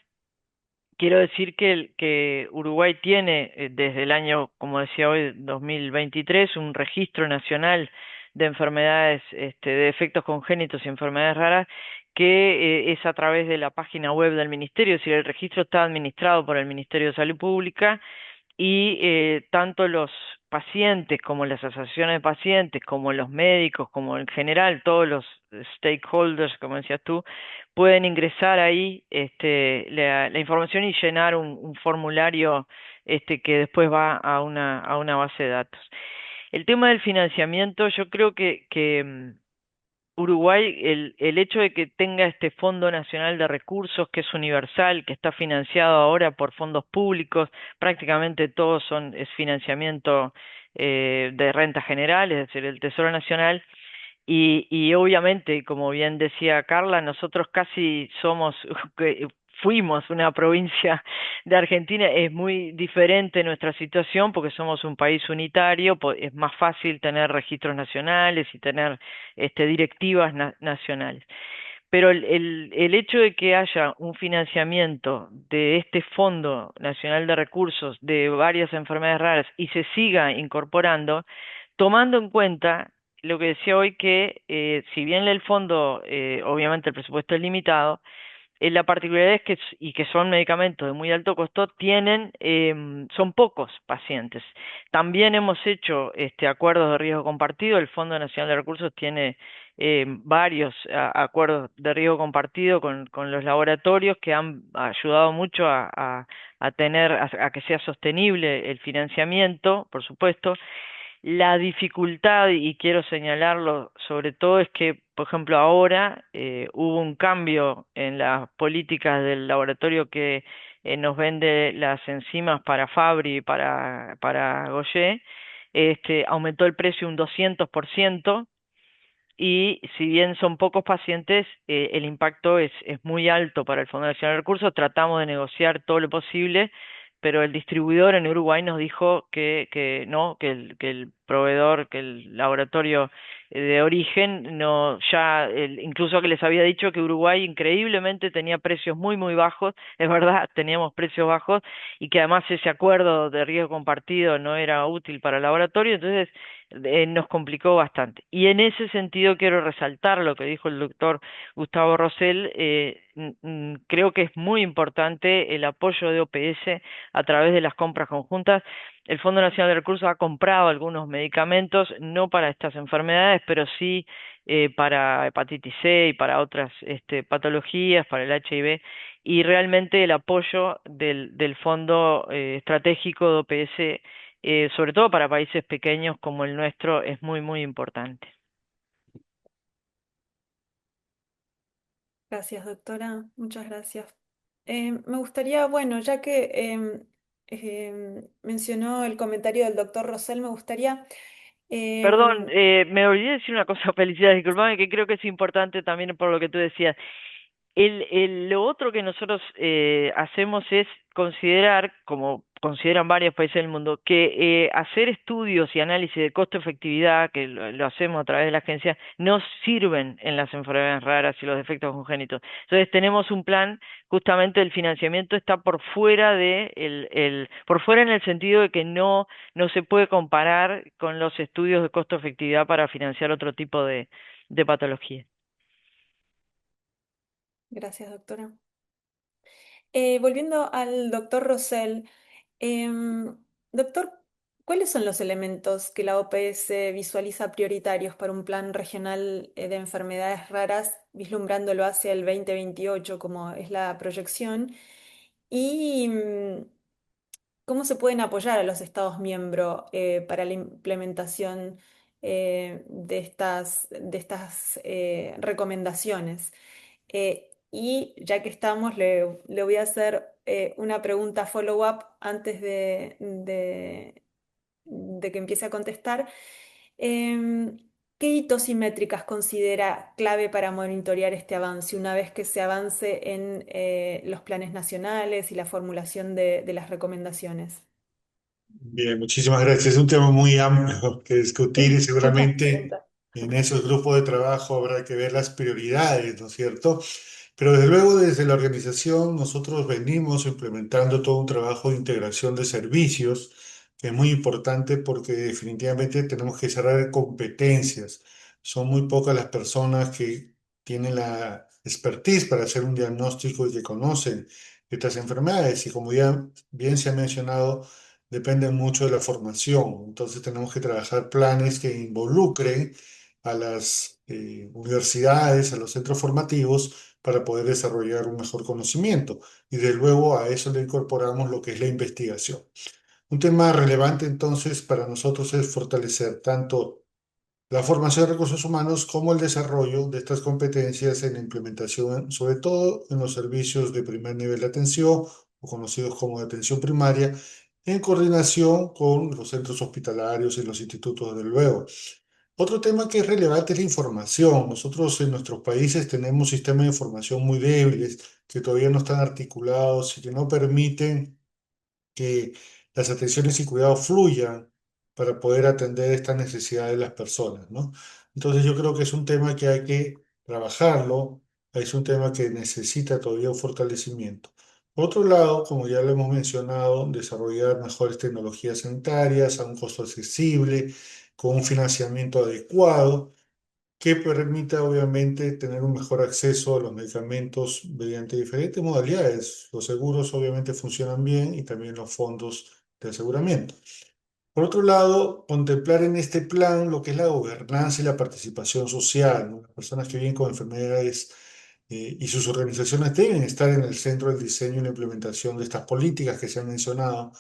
quiero decir que Uruguay tiene desde el año, como decía hoy, 2023, un registro nacional de enfermedades, de efectos congénitos y enfermedades raras, que es a través de la página web del ministerio, es decir, el registro está administrado por el Ministerio de Salud Pública y tanto los pacientes como las asociaciones de pacientes, como los médicos, como en general todos los stakeholders, como decías tú, pueden ingresar ahí la información y llenar un formulario que después va a una base de datos. El tema del financiamiento, yo creo que Uruguay, el hecho de que tenga este Fondo Nacional de Recursos, que es universal, que está financiado ahora por fondos públicos, prácticamente todos es financiamiento de renta general, es decir, el Tesoro Nacional, y obviamente, como bien decía Carla, nosotros casi somos, fuimos una provincia de Argentina, es muy diferente nuestra situación porque somos un país unitario, es más fácil tener registros nacionales y tener directivas nacionales. Pero el hecho de que haya un financiamiento de este Fondo Nacional de Recursos de varias enfermedades raras y se siga incorporando, tomando en cuenta lo que decía hoy que si bien el fondo, obviamente el presupuesto es limitado, la particularidad es que, y que son medicamentos de muy alto costo, son pocos pacientes. También hemos hecho acuerdos de riesgo compartido, el Fondo Nacional de Recursos tiene varios acuerdos de riesgo compartido con los laboratorios que han ayudado mucho a que sea sostenible el financiamiento, por supuesto. La dificultad, y quiero señalarlo sobre todo, es que, por ejemplo, ahora hubo un cambio en las políticas del laboratorio que nos vende las enzimas para Fabri y para Gaucher, aumentó el precio un 200%, y si bien son pocos pacientes, el impacto es muy alto para el Fondo Nacional de Recursos. Tratamos de negociar todo lo posible, pero el distribuidor en Uruguay nos dijo que no, que el proveedor, que el laboratorio de origen, no, ya, incluso que les había dicho que Uruguay increíblemente tenía precios muy, muy bajos, es verdad, teníamos precios bajos, y que además ese acuerdo de riesgo compartido no era útil para el laboratorio, entonces nos complicó bastante. Y en ese sentido quiero resaltar lo que dijo el doctor Gustavo Rosell. Creo que es muy importante el apoyo de OPS a través de las compras conjuntas. El Fondo Nacional de Recursos ha comprado algunos medicamentos, no para estas enfermedades, pero sí para hepatitis C y para otras patologías, para el HIV, y realmente el apoyo del Fondo Estratégico de OPS, sobre todo para países pequeños como el nuestro, es muy, muy importante. Gracias, doctora. Muchas gracias. Me gustaría, bueno, ya que mencionó el comentario del doctor Rosell, me gustaría... Perdón, em, me olvidé de decir una cosa, felicidades, disculpame, que creo que es importante también por lo que tú decías. Lo otro que nosotros hacemos es considerar, como consideran varios países del mundo, que hacer estudios y análisis de costo-efectividad, que lo hacemos a través de la agencia, nos sirven en las enfermedades raras y los defectos congénitos. Entonces tenemos un plan, justamente el financiamiento está por fuera por fuera en el sentido de que no se puede comparar con los estudios de costo-efectividad para financiar otro tipo de patología. Gracias, doctora. Volviendo al doctor Rosell, em, doctor, ¿cuáles son los elementos que la OPS visualiza prioritarios para un plan regional de enfermedades raras vislumbrándolo hacia el 2028 como es la proyección. Y cómo se pueden apoyar a los Estados miembros para la implementación de estas recomendaciones. Y ya que estamos, le voy a hacer una pregunta follow-up antes de que empiece a contestar. Em, ¿Qué hitos y métricas considera clave para monitorear este avance una vez que se avance en los planes nacionales y la formulación de las recomendaciones? Bien, muchísimas gracias. Es un tema muy amplio que discutir y Sí, muchas seguramente preguntas. en esos grupos de trabajo habrá que ver las prioridades, ¿no es cierto? Pero desde luego desde la organización nosotros venimos implementando todo un trabajo de integración de servicios que es muy importante porque definitivamente tenemos que cerrar competencias. Son muy pocas las personas que tienen la expertise para hacer un diagnóstico y que conocen estas enfermedades y como ya bien se ha mencionado, dependen mucho de la formación. Entonces tenemos que trabajar planes que involucren a las universidades, a los centros formativos, para poder desarrollar un mejor conocimiento. Y de luego a eso le incorporamos lo que es la investigación. Un tema relevante entonces para nosotros es fortalecer tanto la formación de recursos humanos como el desarrollo de estas competencias en la implementación, sobre todo en los servicios de primer nivel de atención o conocidos como de atención primaria, en coordinación con los centros hospitalarios y los institutos, desde luego. Otro tema que es relevante es la información. Nosotros en nuestros países tenemos sistemas de información muy débiles que todavía no están articulados y que no permiten que las atenciones y cuidados fluyan para poder atender estas necesidades de las personas, ¿no? Entonces yo creo que es un tema que hay que trabajarlo, es un tema que necesita todavía un fortalecimiento. Por otro lado, como ya lo hemos mencionado, desarrollar mejores tecnologías sanitarias a un costo accesible, con un financiamiento adecuado que permita obviamente tener un mejor acceso a los medicamentos mediante diferentes modalidades. Los seguros obviamente funcionan bien y también los fondos de aseguramiento. Por otro lado, contemplar en este plan lo que es la gobernanza y la participación social, ¿no? Las personas que viven con enfermedades y sus organizaciones deben estar en el centro del diseño y la implementación de estas políticas que se han mencionado.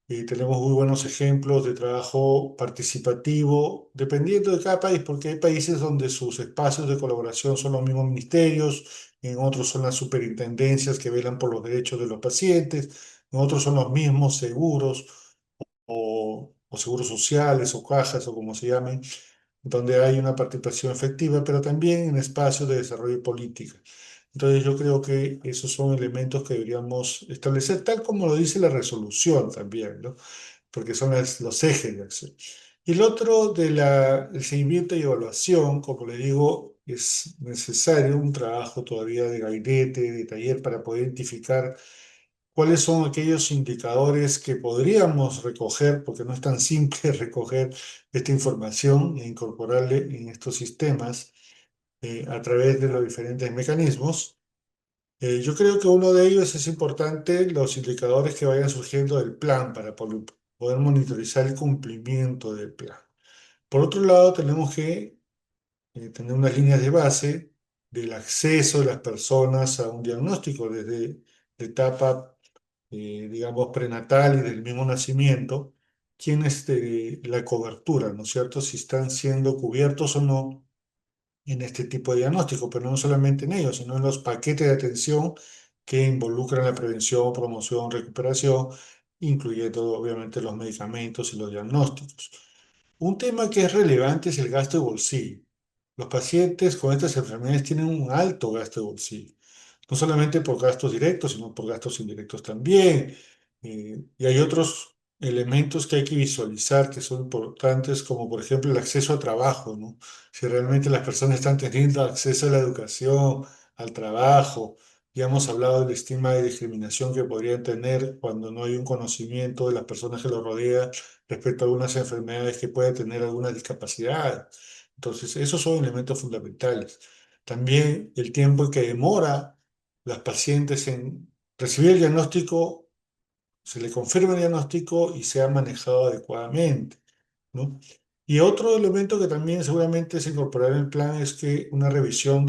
Tenemos muy buenos ejemplos de trabajo participativo, dependiendo de cada país, porque hay países donde sus espacios de colaboración son los mismos ministerios, en otros son las superintendencias que velan por los derechos de los pacientes, en otros son los mismos seguros o seguros sociales o cajas o como se llamen, donde hay una participación efectiva, pero también en espacios de desarrollo política. Entonces yo creo que esos son elementos que deberíamos establecer, tal como lo dice la resolución también, ¿no? Porque son los ejes de acción. Y el otro el seguimiento y evaluación, como le digo, es necesario un trabajo todavía de gabinete, de taller, para poder identificar cuáles son aquellos indicadores que podríamos recoger, porque no es tan simple recoger esta información e incorporarle en estos sistemas a través de los diferentes mecanismos. Yo creo que uno de ellos es importante, los indicadores que vayan surgiendo del plan para poder monitorizar el cumplimiento del plan. Por otro lado, tenemos que tener unas líneas de base del acceso de las personas a un diagnóstico desde la etapa, digamos, prenatal y del mismo nacimiento, quién es la cobertura, ¿no es cierto? Si están siendo cubiertos o no en este tipo de diagnóstico, pero no solamente en ellos, sino en los paquetes de atención que involucran la prevención, promoción, recuperación, incluyendo obviamente los medicamentos y los diagnósticos. Un tema que es relevante es el gasto de bolsillo. Los pacientes con estas enfermedades tienen un alto gasto de bolsillo, no solamente por gastos directos, sino por gastos indirectos también. Y hay otros elementos que hay que visualizar que son importantes, como por ejemplo el acceso a trabajo, ¿no? Si realmente las personas están teniendo acceso a la educación, al trabajo. Ya hemos hablado del estigma de discriminación que podrían tener cuando no hay un conocimiento de las personas que los rodean respecto a algunas enfermedades que pueden tener alguna discapacidad. Entonces, esos son elementos fundamentales. También el tiempo que demora las pacientes en recibir el diagnóstico, se le confirma el diagnóstico y se ha manejado adecuadamente, ¿no? Y otro elemento que también seguramente se incorporará en el plan es que una revisión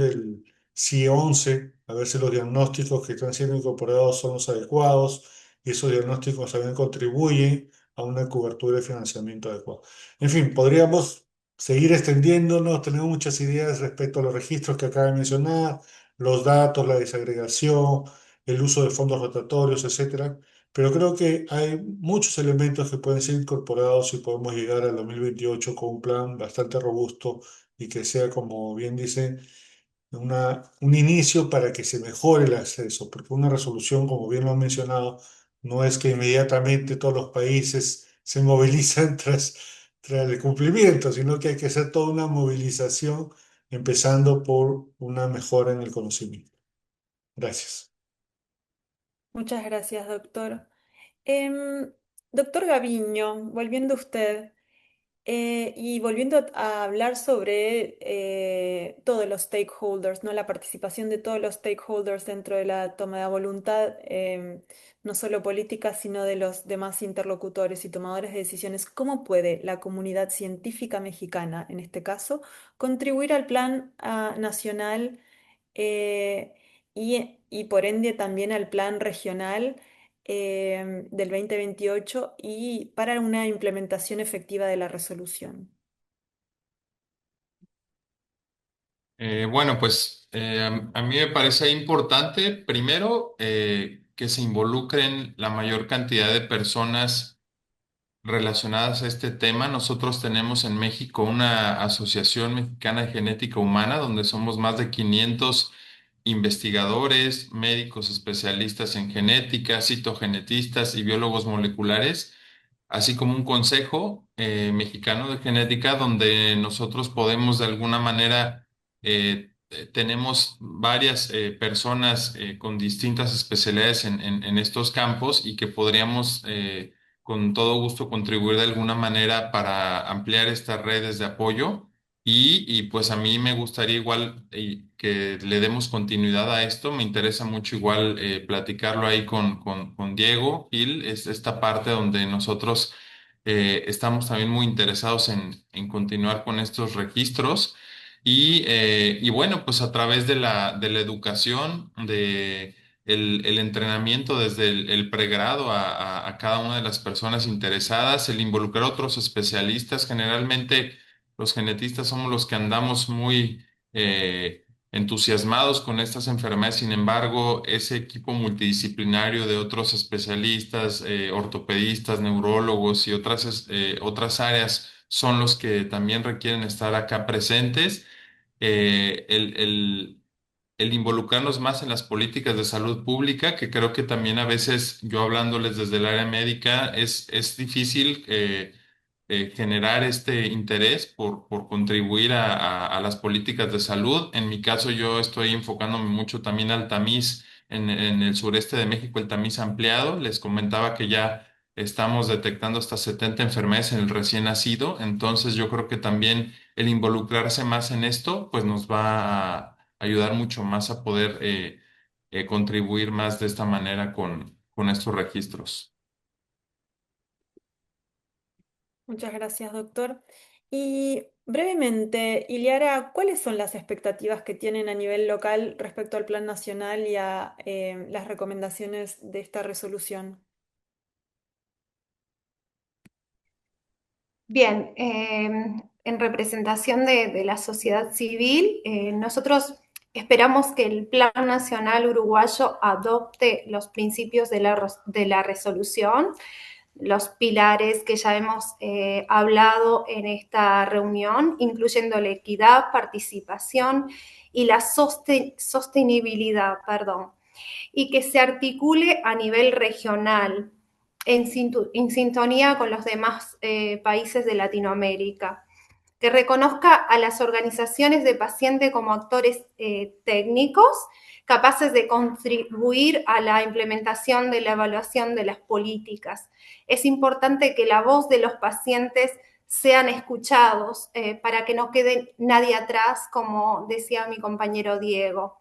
CIE 11, a ver si los diagnósticos que están siendo incorporados son los adecuados y esos diagnósticos también contribuyen a una cobertura de financiamiento adecuada. En fin, podríamos seguir extendiéndonos, tenemos muchas ideas respecto a los registros que acaba de mencionar, los datos, la desagregación, el uso de fondos rotatorios, etcétera. Pero creo que hay muchos elementos que pueden ser incorporados y podemos llegar al 2028 con un plan bastante robusto y que sea, como bien dicen, un inicio para que se mejore el acceso, porque una resolución, como bien lo han mencionado, no es que inmediatamente todos los países se movilizan tras el cumplimiento, sino que hay que hacer toda una movilización, empezando por una mejora en el conocimiento. Gracias. Muchas gracias, doctor. Em, Doctor Gaviño, volviendo a usted. Y volviendo a hablar sobre todos los stakeholders, ¿no? La participación de todos los stakeholders dentro de la toma de voluntad, no solo política, sino de los demás interlocutores y tomadores de decisiones. ¿Cómo puede la comunidad científica mexicana, en este caso, contribuir al plan nacional y por ende también al plan regional del 2028 y para una implementación efectiva de la resolución? Bueno, pues a mí me parece importante, primero, que se involucren la mayor cantidad de personas relacionadas a este tema. Nosotros tenemos en México una Asociación Mexicana de Genética Humana, donde somos más de 500 investigadores, médicos especialistas en genética, citogenetistas y biólogos moleculares, así como un consejo mexicano de genética donde nosotros podemos de alguna manera, tenemos varias personas con distintas especialidades en estos campos y que podríamos con todo gusto contribuir de alguna manera para ampliar estas redes de apoyo. Pues a mí me gustaría igual que le demos continuidad a esto. Me interesa mucho igual platicarlo ahí con Diego Gil. Es esta parte donde nosotros estamos también muy interesados en continuar con estos registros. Y bueno, pues a través de la educación, el entrenamiento desde el pregrado a cada una de las personas interesadas, el involucrar a otros especialistas. Generalmente los genetistas somos los que andamos muy entusiasmados con estas enfermedades. Sin embargo, ese equipo multidisciplinario de otros especialistas, ortopedistas, neurólogos y otras áreas son los que también requieren estar acá presentes. Eh, el, el- el involucrarnos más en las políticas de salud pública, que creo que también a veces yo hablándoles desde el área médica es difícil generar este interés por contribuir a las políticas de salud. En mi caso, yo estoy enfocándome mucho también al tamiz en el sureste de México, el tamiz ampliado. Les comentaba que ya estamos detectando hasta 70 enfermedades en el recién nacido, entonces yo creo que también el involucrarse más en esto, pues nos va a ayudar mucho más a poder contribuir más de esta manera con estos registros. Muchas gracias, doctor. Y brevemente, Iliara, ¿cuáles son las expectativas que tienen a nivel local respecto al plan nacional y a las recomendaciones de esta resolución? Bien, en representación de la sociedad civil, nosotros esperamos que el Plan Nacional Uruguayo adopte los principios de la resolución, los pilares que ya hemos hablado en esta reunión, incluyendo la equidad, participación y la sostenibilidad, perdón, y que se articule a nivel regional, en sintonía con los demás países de Latinoamérica, que reconozca a las organizaciones de pacientes como actores técnicos capaces de contribuir a la implementación de la evaluación de las políticas. Es importante que la voz de los pacientes sean escuchados para que no quede nadie atrás, como decía mi compañero Diego.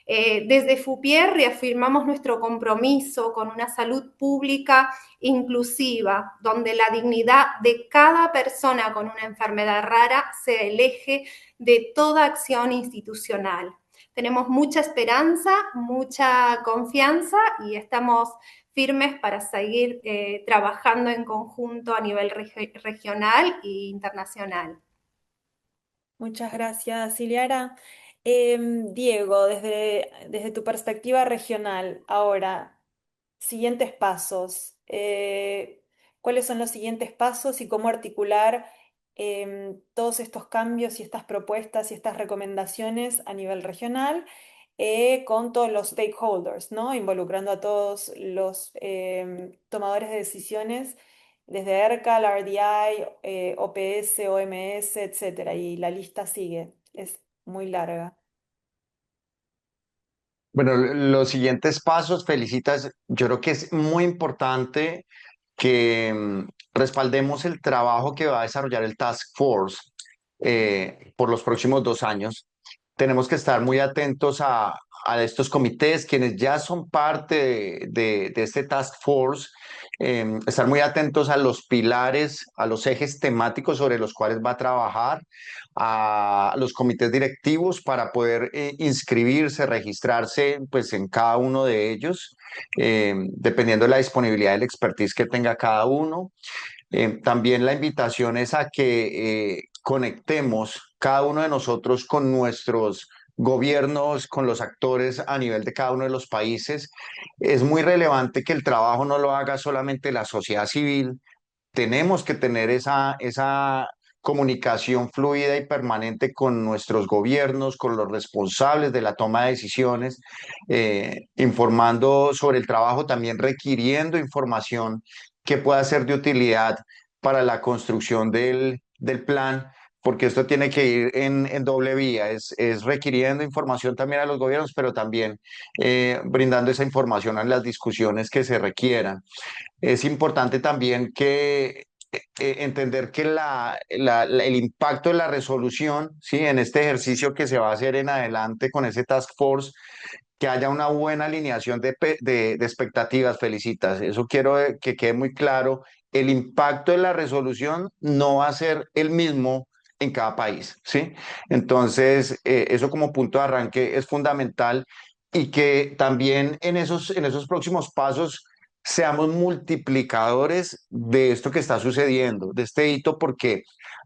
Desde FUPIER reafirmamos nuestro compromiso con una salud pública inclusiva, donde la dignidad de cada persona con una enfermedad rara sea el eje de toda acción institucional. tenemos mucha esperanza, mucha confianza y estamos firmes para seguir trabajando en conjunto a nivel regional e internacional. Muchas gracias, Iliara. Diego, desde tu perspectiva regional, ahora, siguientes pasos. ¿Cuáles son los siguientes pasos y cómo articular todos estos cambios y estas propuestas y estas recomendaciones a nivel regional con todos los stakeholders, ¿no? Involucrando a todos los tomadores de decisiones, desde ERCA, la RDI, OPS, OMS, etcétera, y la lista sigue, es muy larga. Bueno, los siguientes pasos, Felicitas, yo creo que es muy importante que respaldemos el trabajo que va a desarrollar el Task Force por los próximos 2 años. Tenemos que estar muy atentos a estos comités, quienes ya son parte de este Task Force, estar muy atentos a los pilares, a los ejes temáticos sobre los cuales va a trabajar, a los comités directivos para poder inscribirse, registrarse pues, en cada uno de ellos, dependiendo de la disponibilidad del expertise que tenga cada uno. También la invitación es a que conectemos cada uno de nosotros con nuestros gobiernos, con los actores a nivel de cada uno de los países. Es muy relevante que el trabajo no lo haga solamente la sociedad civil. Tenemos que tener esa comunicación fluida y permanente con nuestros gobiernos, con los responsables de la toma de decisiones, informando sobre el trabajo, también requiriendo información que pueda ser de utilidad para la construcción del plan, porque esto tiene que ir en doble vía, es requiriendo información también a los gobiernos, pero también brindando esa información a las discusiones que se requieran. Es importante también que entender que el impacto de la resolución, ¿sí? En este ejercicio que se va a hacer en adelante con ese task force, que haya una buena alineación de expectativas, Felicitas. Eso quiero que quede muy claro. El impacto de la resolución no va a ser el mismo en cada país, ¿sí? Entonces, eso como punto de arranque es fundamental y que también en esos próximos pasos seamos multiplicadores de esto que está sucediendo, de este hito, porque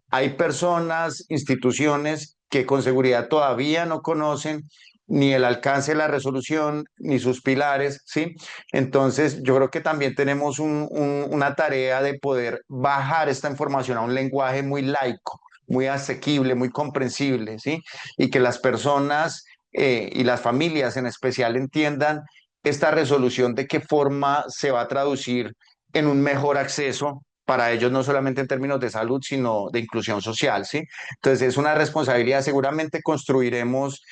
hay personas, instituciones que con seguridad todavía no conocen ni el alcance de la resolución, ni sus pilares, ¿sí? Entonces, yo creo que también tenemos una tarea de poder bajar esta información a un lenguaje muy laico, muy asequible, muy comprensible, ¿sí? Y que las personas y las familias en especial entiendan esta resolución, de qué forma se va a traducir en un mejor acceso para ellos, no solamente en términos de salud, sino de inclusión social, ¿sí? Entonces es una responsabilidad. Seguramente construiremos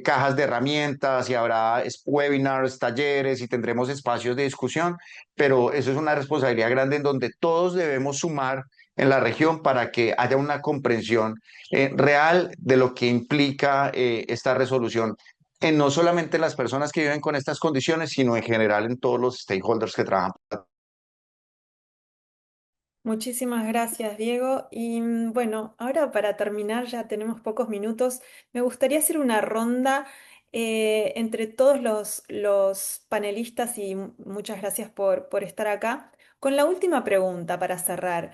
cajas de herramientas y habrá webinars, talleres y tendremos espacios de discusión, pero eso es una responsabilidad grande en donde todos debemos sumar en la región para que haya una comprensión real de lo que implica esta resolución en no solamente las personas que viven con estas condiciones, sino en general en todos los stakeholders que trabajan. Muchísimas gracias, Diego. Y bueno, ahora para terminar, ya tenemos pocos minutos, me gustaría hacer una ronda entre todos los panelistas y muchas gracias por estar acá, con la última pregunta para cerrar.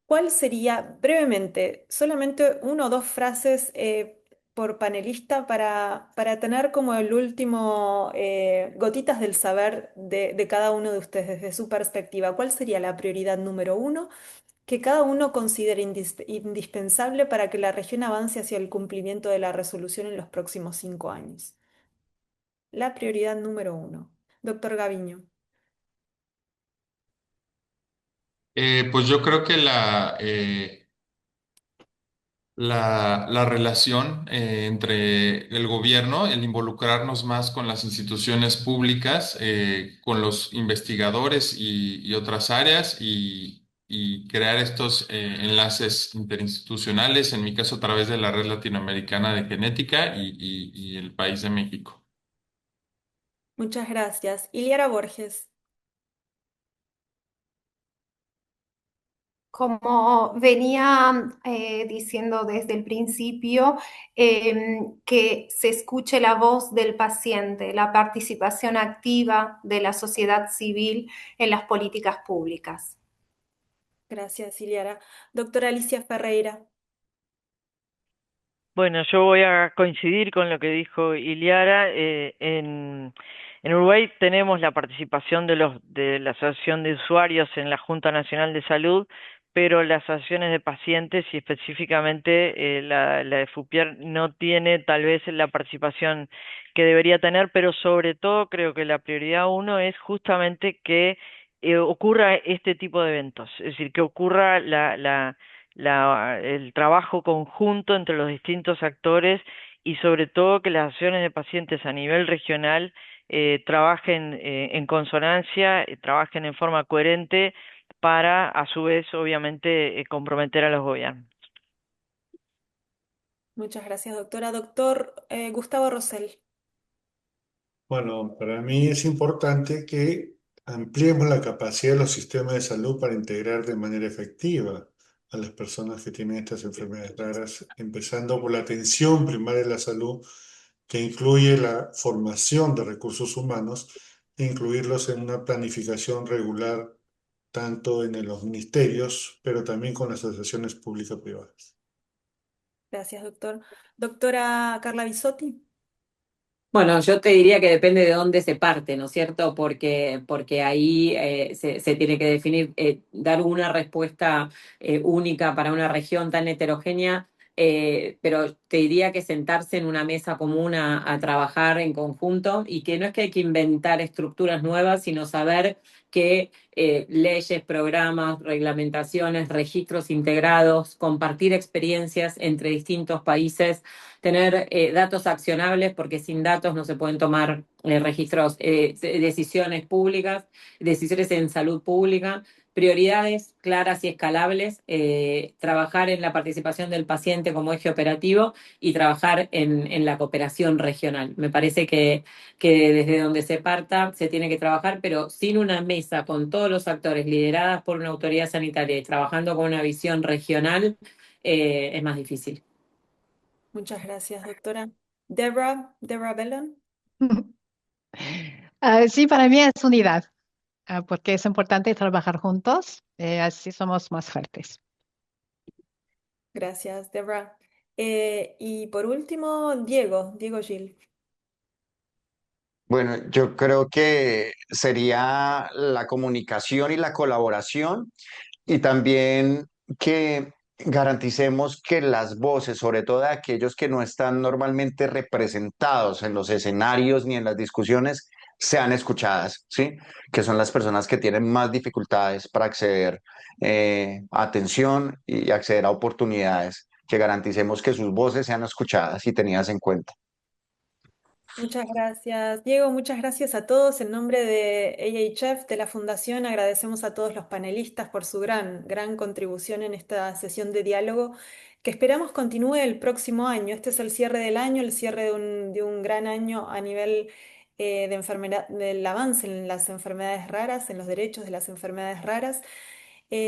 ¿Cuál sería, brevemente, solamente una o dos frases por panelista para tener como el último, gotitas del saber de cada uno de ustedes desde su perspectiva? ¿Cuál sería la prioridad número uno que cada uno considere indispensable para que la región avance hacia el cumplimiento de la resolución en los próximos 5 años? La prioridad número uno. Doctor Gaviño. Pues yo creo que la relación entre el gobierno, el involucrarnos más con las instituciones públicas, con los investigadores y otras áreas y crear estos enlaces interinstitucionales, en mi caso a través de la Red Latinoamericana de Genética y el país de México. Muchas gracias. Iliara Borges. Como venía diciendo desde el principio, que se escuche la voz del paciente, la participación activa de la sociedad civil en las políticas públicas. Gracias, Iliara. Doctora Alicia Ferreira. Bueno, yo voy a coincidir con lo que dijo Iliara. En Uruguay tenemos la participación de la Asociación de Usuarios en la Junta Nacional de Salud, pero las asociaciones de pacientes y específicamente la de FUPIER no tiene tal vez la participación que debería tener, pero sobre todo creo que la prioridad uno es justamente que ocurra este tipo de eventos, es decir, que ocurra el trabajo conjunto entre los distintos actores y sobre todo que las acciones de pacientes a nivel regional trabajen en consonancia, trabajen en forma coherente para a su vez obviamente comprometer a los gobiernos. Muchas gracias, doctora. Doctor Gustavo Rosell. Bueno, para mí es importante que ampliemos la capacidad de los sistemas de salud para integrar de manera efectiva a las personas que tienen estas enfermedades raras, empezando por la atención primaria de la salud, que incluye la formación de recursos humanos e incluirlos en una planificación regular, tanto en los ministerios, pero también con las asociaciones públicas-privadas. Gracias, doctor. Doctora Carla Bisotti. Bueno, yo te diría que depende de dónde se parte, ¿no es cierto? Porque ahí se tiene que definir, dar una respuesta única para una región tan heterogénea, pero te diría que sentarse en una mesa común a trabajar en conjunto y que no es que hay que inventar estructuras nuevas, sino saber que leyes, programas, reglamentaciones, registros integrados, compartir experiencias entre distintos países, tener datos accionables, porque sin datos no se pueden tomar registros, decisiones públicas, decisiones en salud pública, prioridades claras y escalables, trabajar en la participación del paciente como eje operativo y trabajar en la cooperación regional. Me parece que desde donde se parta se tiene que trabajar, pero sin una mesa con todos los actores lideradas por una autoridad sanitaria y trabajando con una visión regional, es más difícil. Muchas gracias, doctora. Deborah Bellon. Sí, para mí es unidad, porque es importante trabajar juntos, así somos más fuertes. Gracias, Deborah. Y por último, Diego Gil. Bueno, yo creo que sería la comunicación y la colaboración y también que garanticemos que las voces, sobre todo de aquellos que no están normalmente representados en los escenarios ni en las discusiones, sean escuchadas, ¿sí? Que son las personas que tienen más dificultades para acceder a atención y acceder a oportunidades, que garanticemos que sus voces sean escuchadas y tenidas en cuenta. Muchas gracias, Diego. Muchas gracias a todos. En nombre de AHF, de la Fundación, agradecemos a todos los panelistas por su gran contribución en esta sesión de diálogo, que esperamos continúe el próximo año. Este es el cierre del año, el cierre de un gran año a nivel de enfermedad, del avance en las enfermedades raras, en los derechos de las enfermedades raras.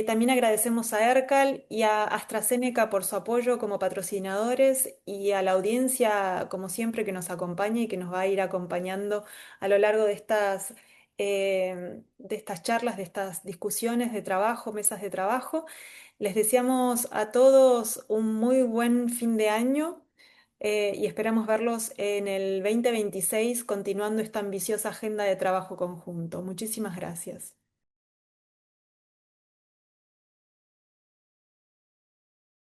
También agradecemos a ERCAL y a AstraZeneca por su apoyo como patrocinadores y a la audiencia, como siempre, que nos acompaña y que nos va a ir acompañando a lo largo de estas charlas, de estas discusiones de trabajo, mesas de trabajo. Les deseamos a todos un muy buen fin de año y esperamos verlos en el 2026 continuando esta ambiciosa agenda de trabajo conjunto. Muchísimas gracias.